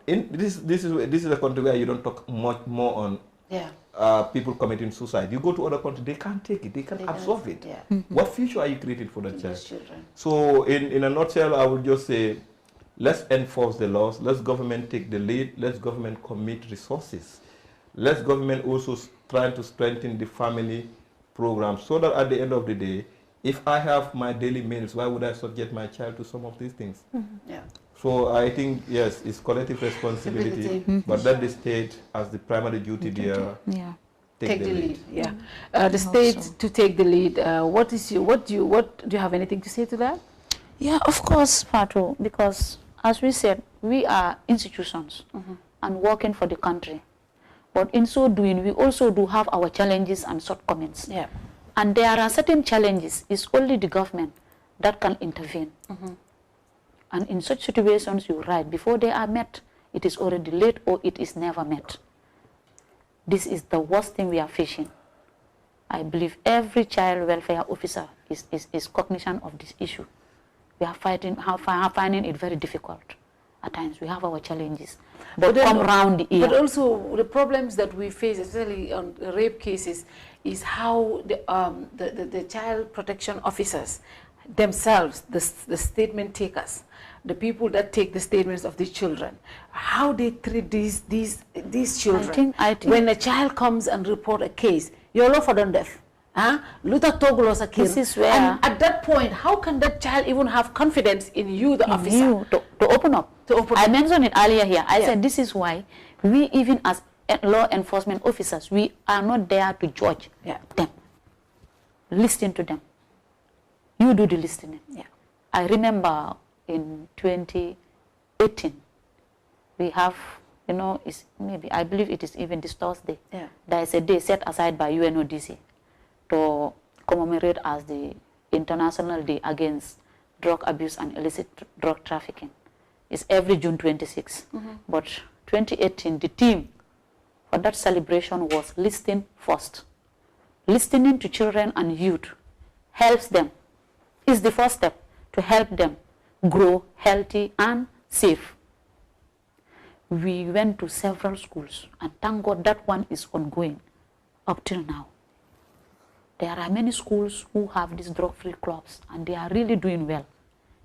This is a country where you don't talk much more on people committing suicide. You go to other countries, they can't take it, they can't absorb it. What future are you creating for that child? So in a nutshell, I would just say, let's enforce the laws, let's government take the lead, let's government commit resources. Let's government also try to strengthen the family program so that at the end of the day, if I have my daily meals, why would I subject my child to some of these things? So I think, yes, it's collective responsibility, but let the state, as the primary duty there, take the lead. The state to take the lead. Do you have anything to say to that? Yeah, of course, Fatou, because as we said, we are institutions and working for the country. But in so doing, we also do have our challenges and shortcomings. And there are certain challenges, it's only the government that can intervene. And in such situations, you're right, before they are met, it is already late or it is never met. This is the worst thing we are facing. I believe every child welfare officer is cognizant of this issue. We are finding it very difficult. At times, we have our challenges. But come round the year. But also, the problems that we face, especially on rape cases, is how the child protection officers themselves, the statement takers, the people that take the statements of these children, how they treat these children. I think when a child comes and report a case, you're all for them deaf. This is where, and at that point, how can that child even have confidence in you, the officer, to open up? I mentioned it earlier here. I said this is why we, even as law enforcement officers, we are not there to judge them. Listen to them. You do the listening. I remember in 2018, we have, I believe it is even this Thursday. There is a day set aside by UNODC to commemorate as the International Day Against Drug Abuse and Illicit Drug Trafficking. It's every June 26. But 2018, the theme for that celebration was Listen First. Listening to children and youth helps them, is the first step to help them grow healthy and safe. We went to several schools, and thank God that one is ongoing up till now. There are many schools who have these drug-free clubs, and they are really doing well.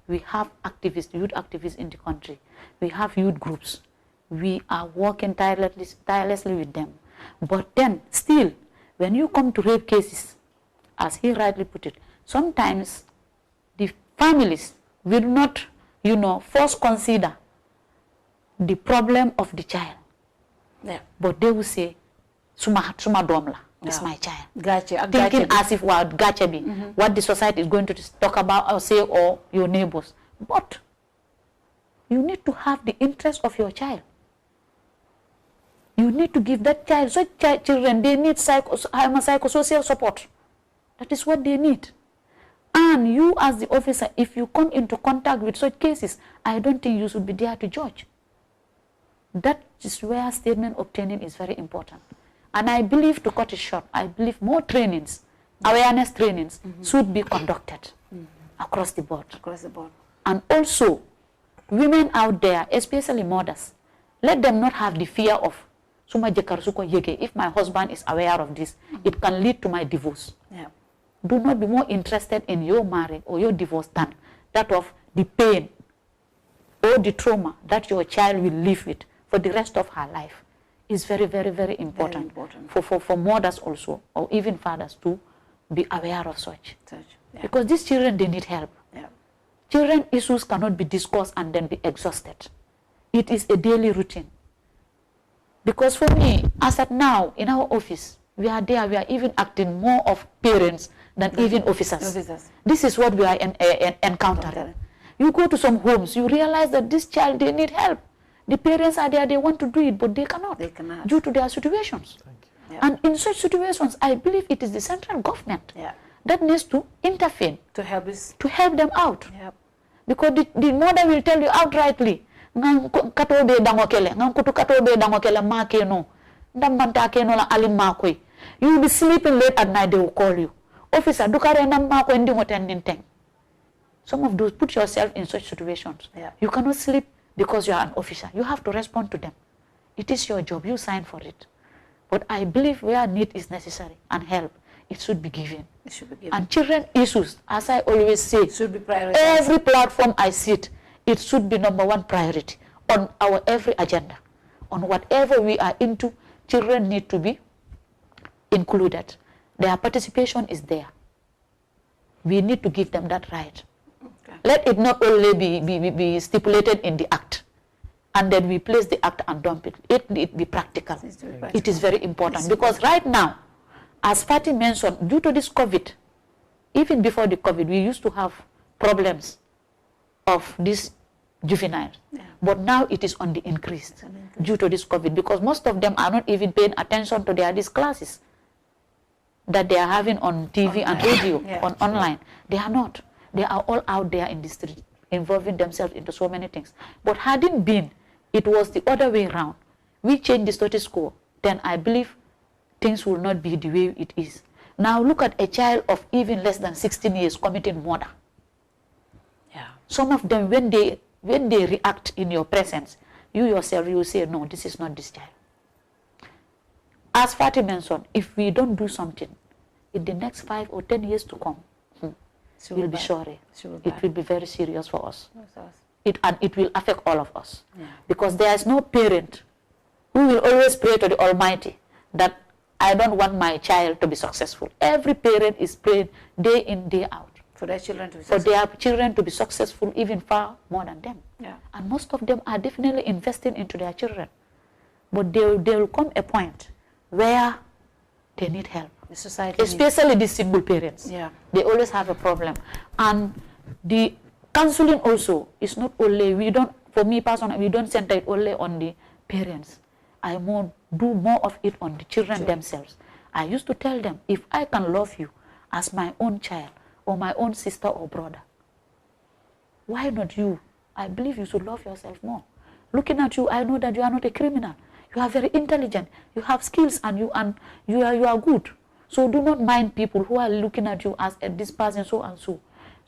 We have activists, youth activists in the country. We have youth groups. We are working tirelessly with them. But then, still, when you come to rape cases, as he rightly put it, sometimes the families will not, first consider the problem of the child. Yeah. But they will say, suma domla, it's my child. Gotcha. Thinking as if gotcha be, what the society is going to talk about or say, or your neighbors. But you need to have the interest of your child. You need to give that child, such children, they need psychosocial support. That is what they need. And you as the officer, if you come into contact with such cases, I don't think you should be there to judge. That is where statement obtaining is very important. And I believe, to cut it short, I believe more trainings, awareness trainings, should be conducted across the board. Across the board. And also, women out there, especially mothers, let them not have the fear of, if my husband is aware of this, it can lead to my divorce. Yeah. Do not be more interested in your marriage or your divorce than that of the pain or the trauma that your child will live with for the rest of her life. Is very, very, very important, for mothers also, or even fathers, to be aware of such. Yeah. Because these children, they need help. Yeah. Children issues cannot be discussed and then be exhausted. It is a daily routine. Because for me, as at now, in our office, we are there, we are even acting more of parents than even officers. This is what we are encountering. You go to some homes, you realize that this child, they need help. The parents are there, they want to do it, but they cannot. They cannot. Due to their situations. Yeah. And in such situations, I believe it is the central government that needs to intervene. To help them out. Yeah. Because the mother will tell you outrightly, you will be sleeping late at night, they will call you. Officer, some of those, put yourself in such situations. Yeah. You cannot sleep because you are an officer. You have to respond to them. It is your job. You sign for it. But I believe where need is necessary and help, it should be given. It should be given. And children issues, as I always say, should be prioritized. Every platform I sit, it should be #1 priority on our every agenda. On whatever we are into, children need to be included. Their participation is there. We need to give them that right. Let it not only be stipulated in the act, and then we place the act and dump it. It be practical. It is very important because right now, as Fatty mentioned, due to this COVID, even before the COVID, we used to have problems of this juvenile. But now it is on the increase due to this COVID, because most of them are not even paying attention to these classes that they are having on TV and radio, on online. They are not. They are all out there in the street, involving themselves into so many things. But hadn't been, it was the other way around. We changed the status quo, then I believe things will not be the way it is. Now look at a child of even less than 16 years committing murder. Some of them, when they react in your presence, you yourself, you will say, no, this is not this child. As Fatty mentioned, if we don't do something, in the next 5 or 10 years to come, we'll be sorry. It will be very serious for us. And it will affect all of us. Because there is no parent who will always pray to the Almighty that I don't want my child to be successful. Every parent is praying day in, day out. For their children to be successful. For their children to be successful, even far more than them. And most of them are definitely investing into their children. But there will come a point where they need help. The society especially the single parents. They always have a problem. And the counseling also is not only, for me personally, we don't center it only on the parents. I do more of it on the children themselves. I used to tell them, if I can love you as my own child or my own sister or brother, why not you? I believe you should love yourself more. Looking at you, I know that you are not a criminal. You are very intelligent. You have skills and you are good. So do not mind people who are looking at you as this person so and so.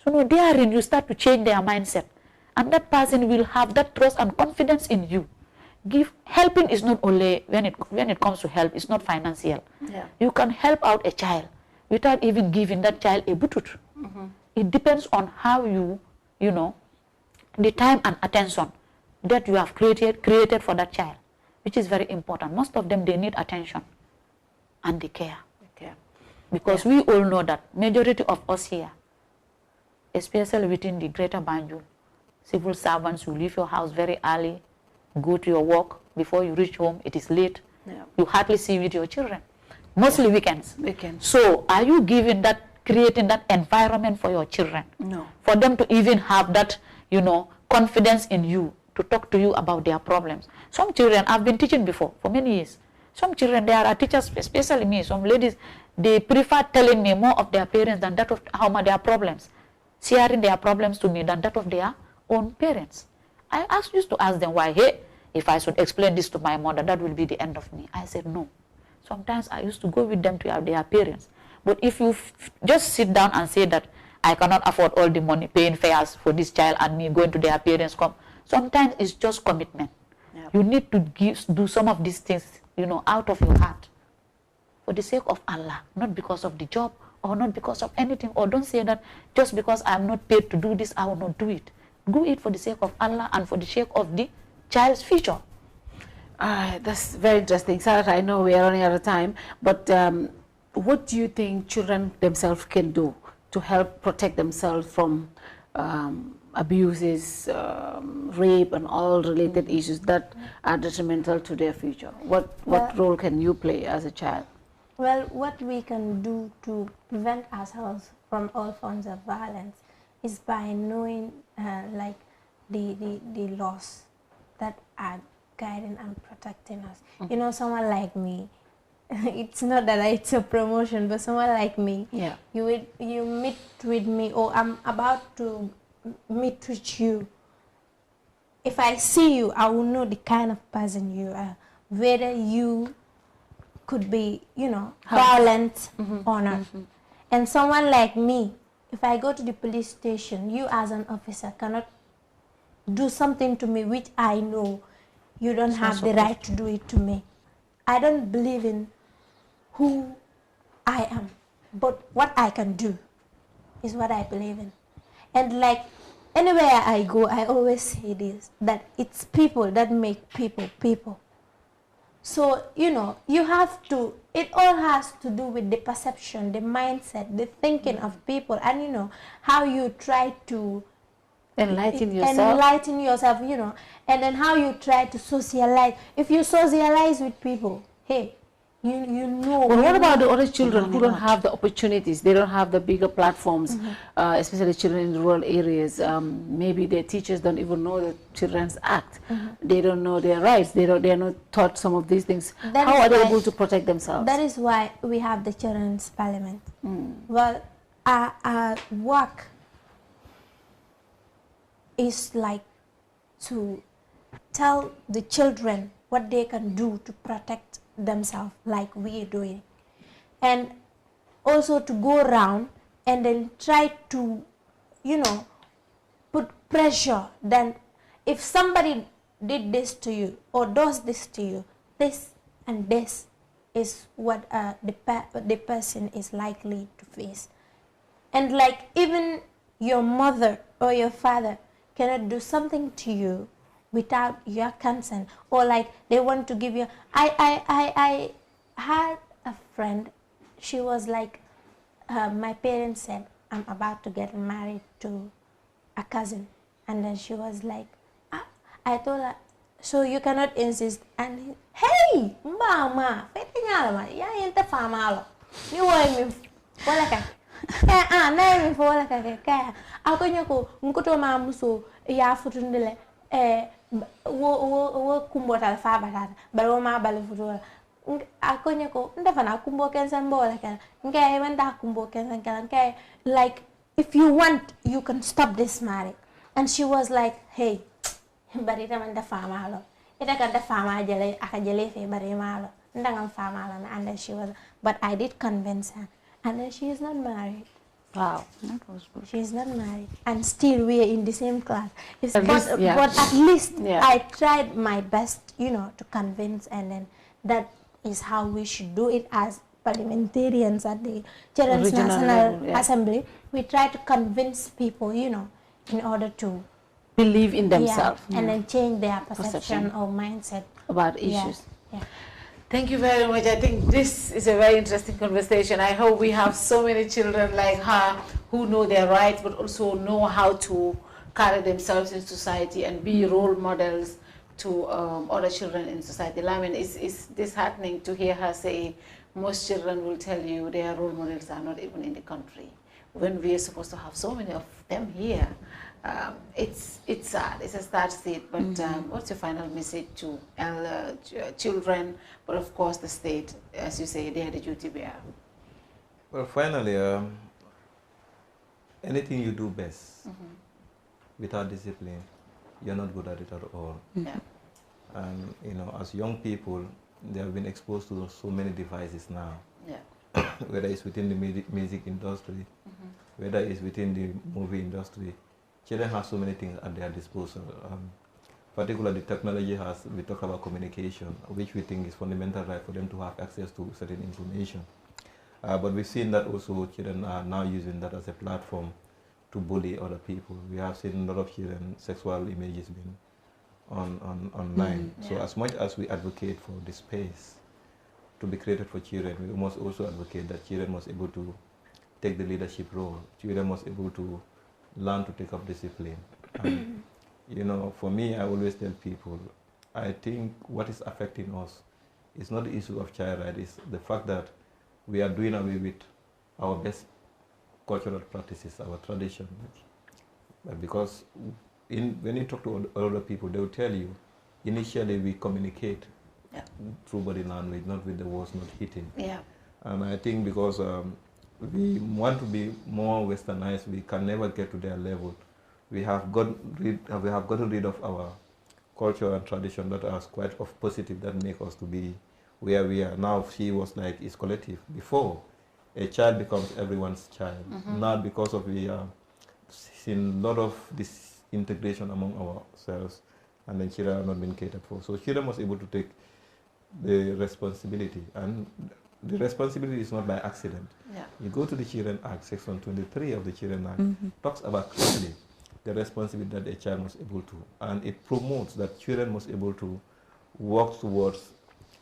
So no, therein you start to change their mindset. And that person will have that trust and confidence in you. Helping is not only, when it comes to help, it's not financial. You can help out a child without even giving that child a butut. It depends on how the time and attention that you have created for that child, which is very important. Most of them, they need attention and the care. Because we all know that majority of us here, especially within the greater Banjul, civil servants, you leave your house very early, go to your work. Before you reach home, it is late. Yeah. You hardly see with your children. Mostly weekends. Weekends. So are you creating that environment for your children? No. For them to even have that, confidence in you to talk to you about their problems. Some children, I've been teaching before for many years. Some children, they are teachers, especially me. Some ladies, they prefer telling me more of their parents than that of their problems. Sharing their problems to me than that of their own parents. I used to ask them why, hey, if I should explain this to my mother, that will be the end of me. I said no. Sometimes I used to go with them to their parents. But if you just sit down and say that I cannot afford all the money, paying fares for this child and me going to their parents, sometimes it's just commitment. Yep. You need to do some of these things, out of your heart. For the sake of Allah, not because of the job or not because of anything. Or don't say that just because I'm not paid to do this, I will not do it. Do it for the sake of Allah and for the sake of the child's future. That's very interesting. Sarah, I know we are running out of time, but what do you think children themselves can do to help protect themselves from abuses, rape, and all related issues that are detrimental to their future? What role can you play as a child? Well, what we can do to prevent ourselves from all forms of violence is by knowing the laws that are guiding and protecting us. Someone like me, it's not that it's a promotion, but someone like me, you meet with me, or I'm about to meet with you. If I see you, I will know the kind of person you are, whether you could be, violent or not. And someone like me, if I go to the police station, you as an officer cannot do something to me which I know you don't have the right to do it to me. I don't believe in who I am, but what I can do is what I believe in. And like anywhere I go, I always say this, that it's people that make people. So, you have to, it all has to do with the perception, the mindset, the thinking of people, and how you try to enlighten yourself, and then how you try to socialize. If you socialize with people, hey, you know. But what about the other children who don't have the opportunities? They don't have the bigger platforms, especially children in rural areas. Maybe their teachers don't even know the Children's Act. They don't know their rights. They are not taught some of these things. How are they able to protect themselves? That is why we have the Children's Parliament. Well, our work is like to tell the children what they can do to protect themselves, like we are doing, and also to go around and then try to put pressure. Then if somebody did this to you or does this to you, this and this is what the person is likely to face. And like even your mother or your father cannot do something to you without your consent, or like they want to give you. I had a friend. She was like, my parents said, I'm about to get married to a cousin, and then she was like, I told her, so you cannot insist. And hey, mama, ya yente famalo, ni woy mi wala ka. Na mi fo wala ka ka. Ako nyako mkuto mamuso ya futundele wo kumbotal fa batata balo ma bale futura akonye ko ndefana kumbo kensan bola kala ngai wanda kumbo kensan kala ngai, like if you want you can stop this marriage. And she was like, hey, bari tamanda fama lo ita kan da fama jale aka jale fe bari malo ndangam fama lo. And then she was, but I did convince her, and then she is not married. Wow, that was good. She's not married, and still we are in the same class. But at least I tried my best, to convince, and then that is how we should do it as parliamentarians at the Children's National Assembly. We try to convince people, in order to believe in themselves, and then change their perception or mindset about issues. Thank you very much. I think this is a very interesting conversation. I hope we have so many children like her who know their rights, but also know how to carry themselves in society and be role models to other children in society. I mean, it's disheartening to hear her say most children will tell you their role models are not even in the country, when we are supposed to have so many of them here. It's sad. It's a sad state. But what's your final message to children, but of course the state, as you say, they are the duty bearer? Well, finally, anything you do best without discipline, you're not good at it at all. Yeah. And you know, as young people, they have been exposed to so many devices now. Yeah. Whether it's within the music industry, whether it's within the movie industry, children have so many things at their disposal. Particularly the technology we talk about communication, which we think is fundamental right for them to have access to certain information. But we've seen that also children are now using that as a platform to bully other people. We have seen a lot of children, sexual images being online. So as much as we advocate for the space to be created for children, we must also advocate that children must be able to take the leadership role. Children must be able to learn to take up discipline. And, you know, for me, I always tell people, I think what is affecting us is not the issue of child right, it's the fact that we are doing away with our best cultural practices, our traditions. Because when you talk to other people, they will tell you, initially we communicate through body language, not with the words, not hitting. Yeah. And I think because we want to be more westernized, we can never get to their level. We have gotten rid of our culture and tradition that are quite of positive, that make us to be where we are now. She was like, it's collective. Before, a child becomes everyone's child. Now, because of we are seeing a lot of disintegration among ourselves, and then children are not being catered for. So children must be able to take the responsibility, and the responsibility is not by accident. Yeah. You go to the Children Act, section 23 of the Children Act, talks about clearly the responsibility that a child must be able to, and it promotes that children must be able to work towards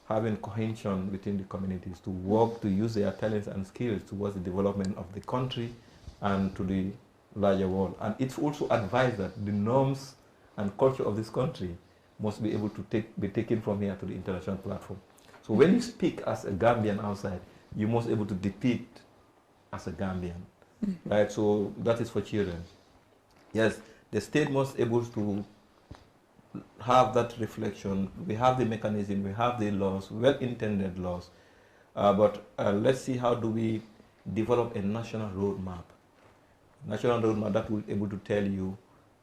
having cohesion within the communities, to work to use their talents and skills towards the development of the country and to the larger world. And it's also advised that the norms and culture of this country must be able to be taken from here to the international platform. So when you speak as a Gambian outside, you must be able to depict as a Gambian, right? So that is for children. Yes, the state must be able to have that reflection. We have the mechanism, we have the laws, well-intended laws, but let's see how do we develop a national roadmap that will be able to tell you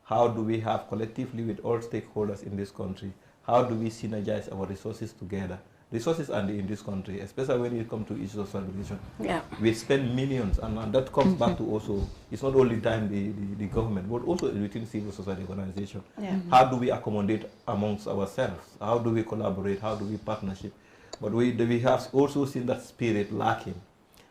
how do we have collectively with all stakeholders in this country, how do we synergize our resources together. Resources are in this country, especially when it comes to issues of rehabilitation. Yeah. We spend millions, and that comes back to also, it's not only time the government, but also within civil society organization. Yeah. How do we accommodate amongst ourselves? How do we collaborate? How do we partnership? But we have also seen that spirit lacking.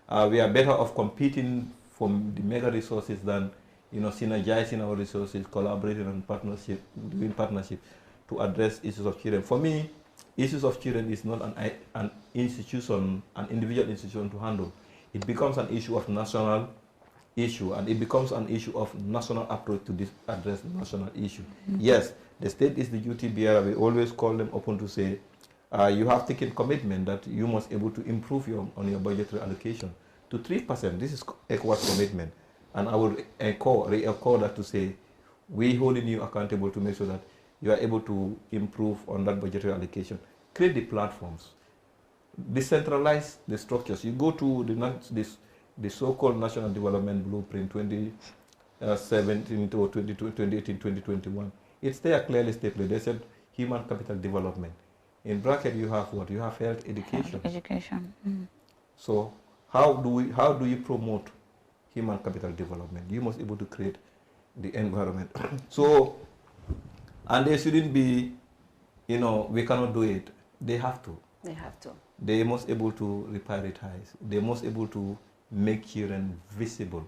We are better off competing for the mega resources than synergizing our resources, collaborating and partnership, doing partnership to address issues of children. For me, issues of children is not an institution, an individual institution to handle. It becomes an issue of national issue, and it becomes an issue of national approach to address the national issue. Yes, the state is the duty bearer. We always call them upon to say, you have taken commitment that you must be able to improve on your budgetary allocation to 3%. This is ECOWAS commitment. And I will re-echo that to say, we holding you accountable to make sure that you are able to improve on that budgetary allocation. Create the platforms. Decentralize the structures. You go to the so-called National Development Blueprint 2017 to 2018, 2021. It's there clearly stated. They said human capital development. In bracket, you have what? You have health education. Education. So how do you promote human capital development? You must be able to create the environment. So, and they shouldn't be, we cannot do it. They have to. They have to. They must be able to reprioritize. They must be able to make children visible.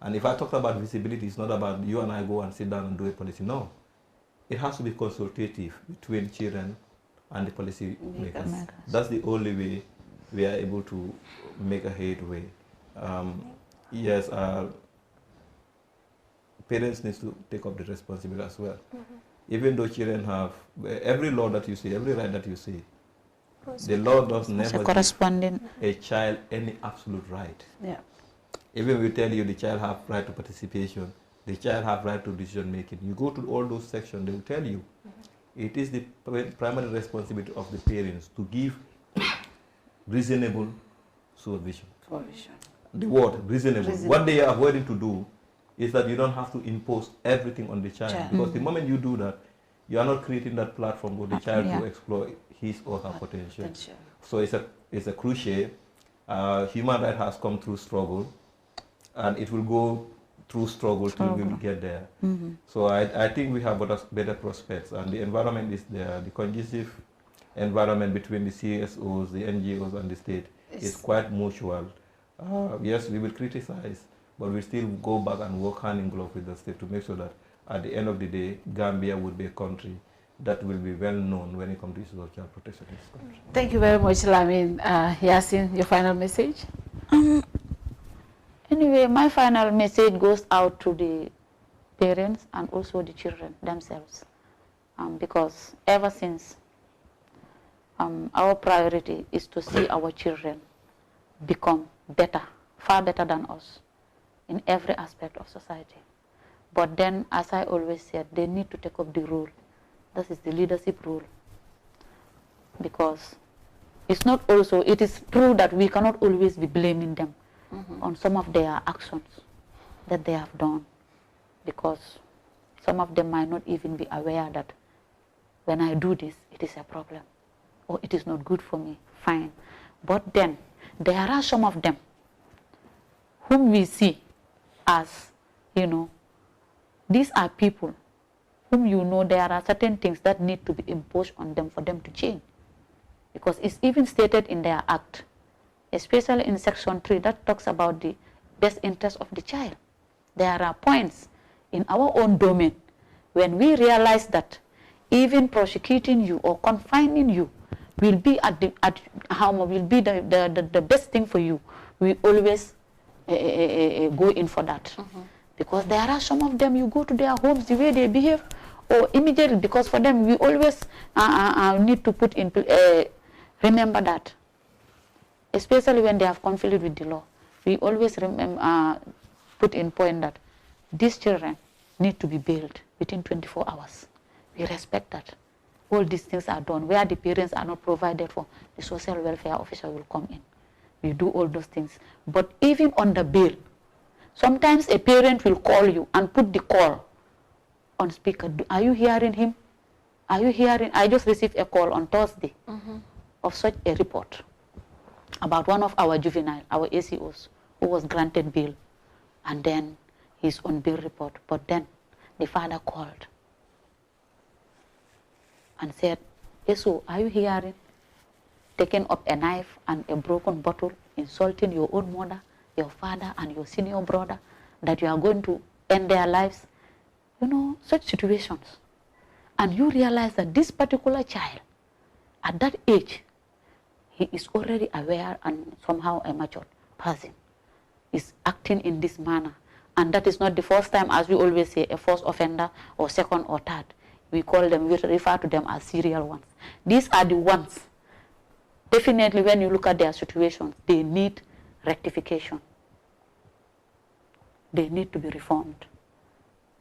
And if I talk about visibility, it's not about you and I go and sit down and do a policy. No. It has to be consultative between children and the policy makers. That's the only way we are able to make a headway. Yes, parents need to take up the responsibility as well. even though children have, every law that you see, every right that you see, the law does never give a child any absolute right. Yeah. Even we tell you the child have right to participation, the child have right to decision making. You go to all those sections, they will tell you it is the primary responsibility of the parents to give reasonable supervision. The word reasonable. What they are avoiding to do is that you don't have to impose everything on the child. Because the moment you do that, you are not creating that platform for the child to explore his or her potential. So it's a crucial. Human rights has come through struggle, and it will go through struggle till we will get there. So I think we have better prospects, and the environment is there. The conducive environment between the CSOs, the NGOs, and the state is quite mutual. Yes, we will criticize, but we still go back and work hand in glove with the state to make sure that at the end of the day, Gambia would be a country that will be well known when it comes to issues of child protection in this country. Thank you very much, Lamin. Yasin, your final message? Anyway, my final message goes out to the parents and also the children themselves, because ever since our priority is to see our children become better, far better than us in every aspect of society. But then, as I always said, they need to take up the role. That is the leadership role. Because it's not also, it is true that we cannot always be blaming them on some of their actions that they have done. Because some of them might not even be aware that when I do this, it is a problem. Or it is not good for me, fine. But then, there are some of them whom we see as, you know, these are people whom you know there are certain things that need to be imposed on them for them to change. Because it's even stated in their act, especially in Section 3, that talks about the best interest of the child. There are points in our own domain when we realize that even prosecuting you or confining you will be the best thing for you. We always go in for that. Because there are some of them, you go to their homes, the way they behave, or immediately, because for them, we always need to put in, remember that, especially when they have conflict with the law, we always put in point that these children need to be bailed within 24 hours. We respect that. All these things are done. Where the parents are not provided for, the social welfare officer will come in. We do all those things. But even on the bail, sometimes a parent will call you and put the call on speaker. Are you hearing him? Are you hearing? I just received a call on Thursday of such a report about one of our juvenile, our ACOs, who was granted bail. And then he's on bail report. But then the father called and said, SO, are you hearing? Taking up a knife and a broken bottle, insulting your own mother, your father, and your senior brother, that you are going to end their lives. You know, such situations. And you realize that this particular child, at that age, he is already aware and somehow a mature person, is acting in this manner. And that is not the first time, as we always say, a first offender or second or third. We call them, we refer to them as serial ones. These are the ones, definitely when you look at their situations, they need rectification. They need to be reformed.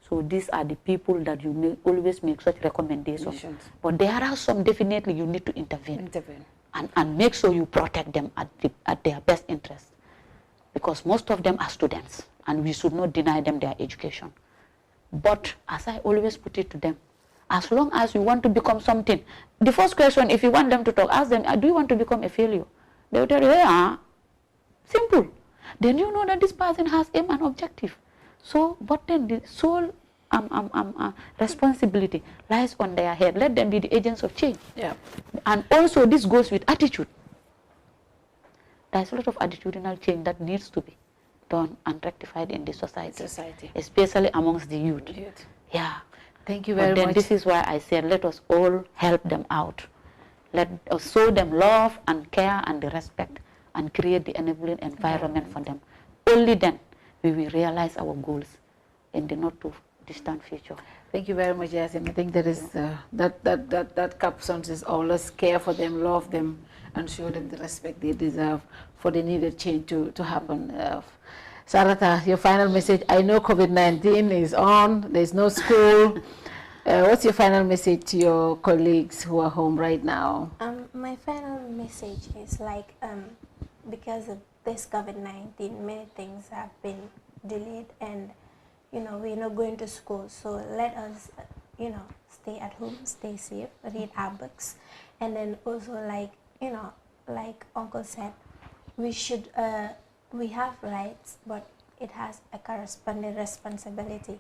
So these are the people that you may always make such recommendations. But there are some definitely you need to intervene. And make sure you protect them at their best interest. Because most of them are students and we should not deny them their education. But as I always put it to them, as long as you want to become something, the first question, if you want them to talk, ask them, do you want to become a failure? They will tell you, yeah, simple. Then you know that this person has aim and objective. So, but then the sole responsibility lies on their head. Let them be the agents of change. Yeah. And also this goes with attitude. There's a lot of attitudinal change that needs to be done and rectified in the society. Especially amongst the youth. Yeah. Thank you very much. This is why I said let us all help them out. Let us show them love and care and the respect and create the enabling environment for them. Only then we will realize our goals in the not too distant future. Thank you very much, Yasin. I think that is that captions is always care for them, love them, and show them the respect they deserve for the needed change to happen. Sarata, your final message. I know COVID-19 is on. There's no school. What's your final message to your colleagues who are home right now? My final message is like, because of this COVID-19, many things have been delayed, and we're not going to school. So let us, stay at home, stay safe, read our books, and then also like Uncle said, we have rights, but it has a corresponding responsibility.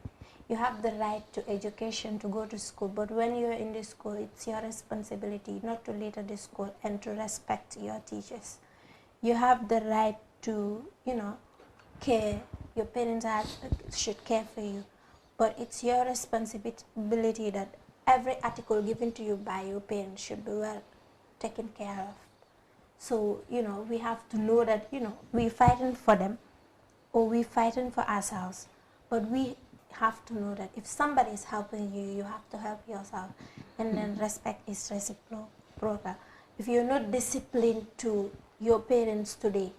You have the right to education, to go to school, but when you're in the school, it's your responsibility not to litter the school and to respect your teachers. You have the right to, care. Your parents should care for you, but it's your responsibility that every article given to you by your parents should be well taken care of. So, we have to know that, we're fighting for them or we're fighting for ourselves, but we have to know that if somebody is helping you, you have to help yourself, and then respect is reciprocal. If you're not disciplined to your parents today,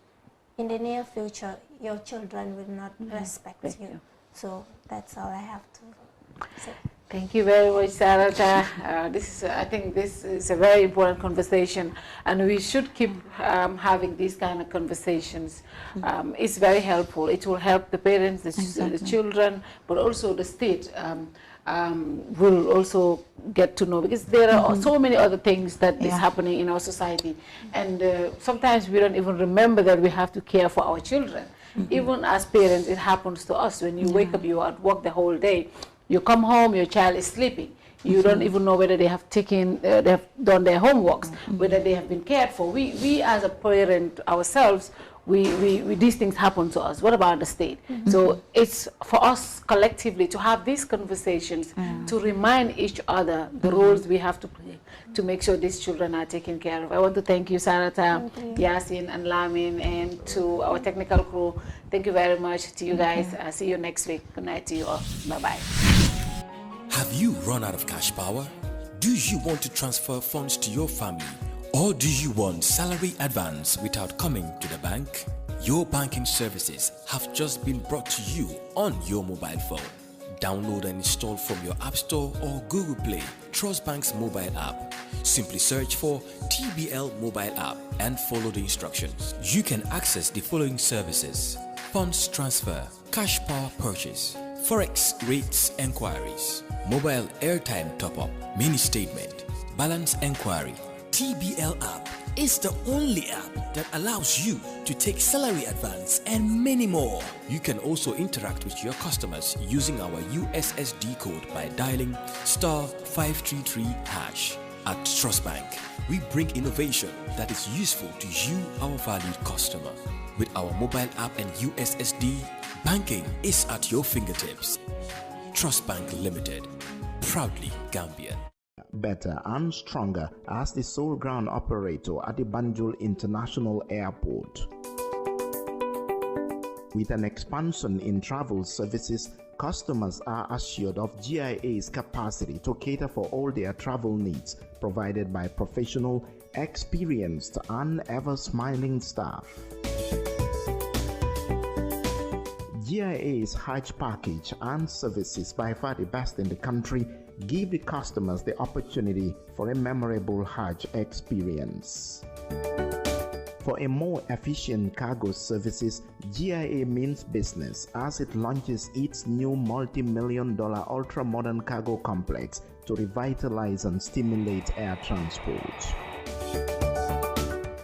in the near future, your children will not respect you. So that's all I have to say. Thank you very much, Sarata. I think this is a very important conversation, and we should keep having these kind of conversations. It's very helpful. It will help the parents, the children, but also the state will also get to know, because there are so many other things that is happening in our society, and sometimes we don't even remember that we have to care for our children. Even as parents, it happens to us. When you wake up, you are at work the whole day. You come home, your child is sleeping. You don't even know whether they have they have done their homeworks, whether they have been cared for. We as a parent ourselves, these things happen to us. What about the state? So it's for us collectively to have these conversations, to remind each other the roles we have to play to make sure these children are taken care of. I want to thank you, Sarata, Yasin, and Lamin, and to our technical crew. Thank you very much to you guys. I'll see you next week. Good night to you all. Bye-bye. Have you run out of cash power? Do you want to transfer funds to your family? Or do you want salary advance without coming to the bank? Your banking services have just been brought to you on your mobile phone. Download and install from your App Store or Google Play Trust Bank's mobile app. Simply search for TBL mobile app and follow the instructions. You can access the following services: funds transfer, cash power purchase, forex rates enquiries, mobile airtime top-up, mini statement, balance enquiry. TBL app is the only app that allows you to take salary advance and many more. You can also interact with your customers using our USSD code by dialing *533#. At Trust Bank, we bring innovation that is useful to you, our valued customer. With our mobile app and USSD, banking is at your fingertips. Trust Bank Limited, proudly Gambian. Better and stronger as the sole ground operator at the Banjul International Airport. With an expansion in travel services, customers are assured of GIA's capacity to cater for all their travel needs, provided by professional, experienced, and ever-smiling staff. GIA's Hajj package and services, by far the best in the country, give the customers the opportunity for a memorable Hajj experience. For a more efficient cargo services, GIA means business as it launches its new multi-million-dollar ultra-modern cargo complex to revitalize and stimulate air transport.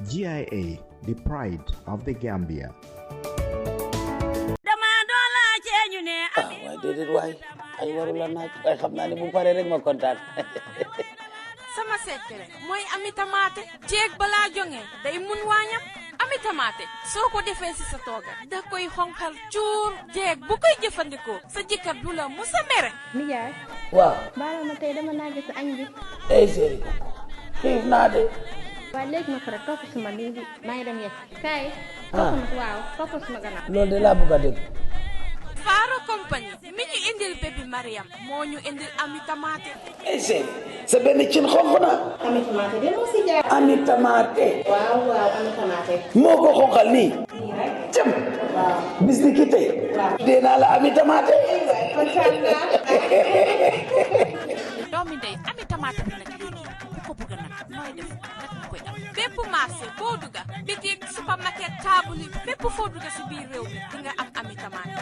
GIA, the pride of the Gambia. ay warula naaj ay xam naa ne bu paree rek ma kontaan. sama secret mooy ami tamaate jeeg balaa jonge day mun waañam ami tamaate soo ko defee si sa tooga da koy xonkal cuur jeeg bu koy jëfandikoo sa jëkkër du la musa mere. Nijaay. waaw. baal ma tey dama naa gis sa añ bi. séeri xiif naa de. waaye léegi ma pare topp suma lii maa ngi dem yegg kaay. waaw topp suma gannaaw. loolu de laa bëgg a dégg. Faro Company mi ñu indil bébé Mariam moo ñu indil Ami Tamaate. Ese sa benn cin xonq na. Ami Tamaate de moo si jaar. Ami Tamaate. waaw Ami Tamaate. moo ko xonqal nii. jëm. bis ni ki tey. dee naa la Ami Tamaate. doomi ndey Ami Tamaate bi nag léegi ku ko bëgg nag nooy def nag nga koy am bépp marché boo dugga bitik supermarket table yi bépp foo dugga si biir réew mi di nga am Ami Tamaate.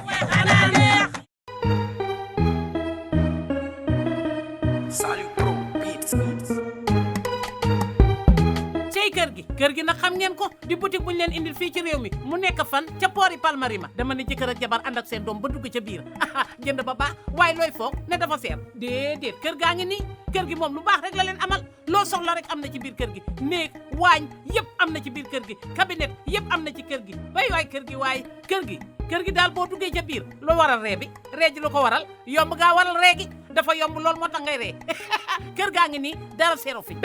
cey kër gi nag xam ngeen ko di boutique buñ leen indil fii ci réew mi mu nekk fan ca poori Palmarima dama ne jëkkër ak jabar ànd ak seen doom ba dugg ca biir jënd ba baax waaye looy foog ne dafa seer déedéet kër gaa ngi nii kër gi moom lu baax rek la leen amal loo soxla rek am na ci biir kër gi néeg waañ yëpp am na ci biir kër gi cabinet yëpp am na ci kër gi waay kër gi daal boo duggee ca biir loo waral ree bi ree ji lu ko waral yomb gaa waral ree gi dafa yomb lool moo tax ngay ree kër gaa ngi nii dara seeru fi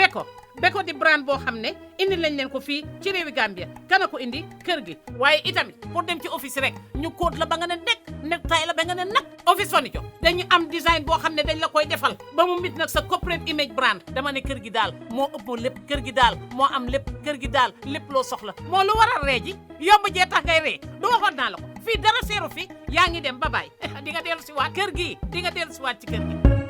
Beko di brand boo xam ne indi lañ leen ko fii ci réewi Gambia kana ko indi kër gi waaye itamit pour dem ci office rek ñu kóot la ba nga ne nekk tay la ba nga ne nag office furniture dañu am design boo xam ne dañ la koy defal ba mu mit nag sa corporate image brand dama ne kër gi daal moo ëpp lépp kër gi daal moo am lépp kër gi daal lépp loo soxla moo lu waral ree ji yomb jee tax ngay ree du waxoon naa la ko fii dara seeru fi yaa ngi dem ba baay di nga dellu si waat kër gi di nga dellu si waat ci kër gi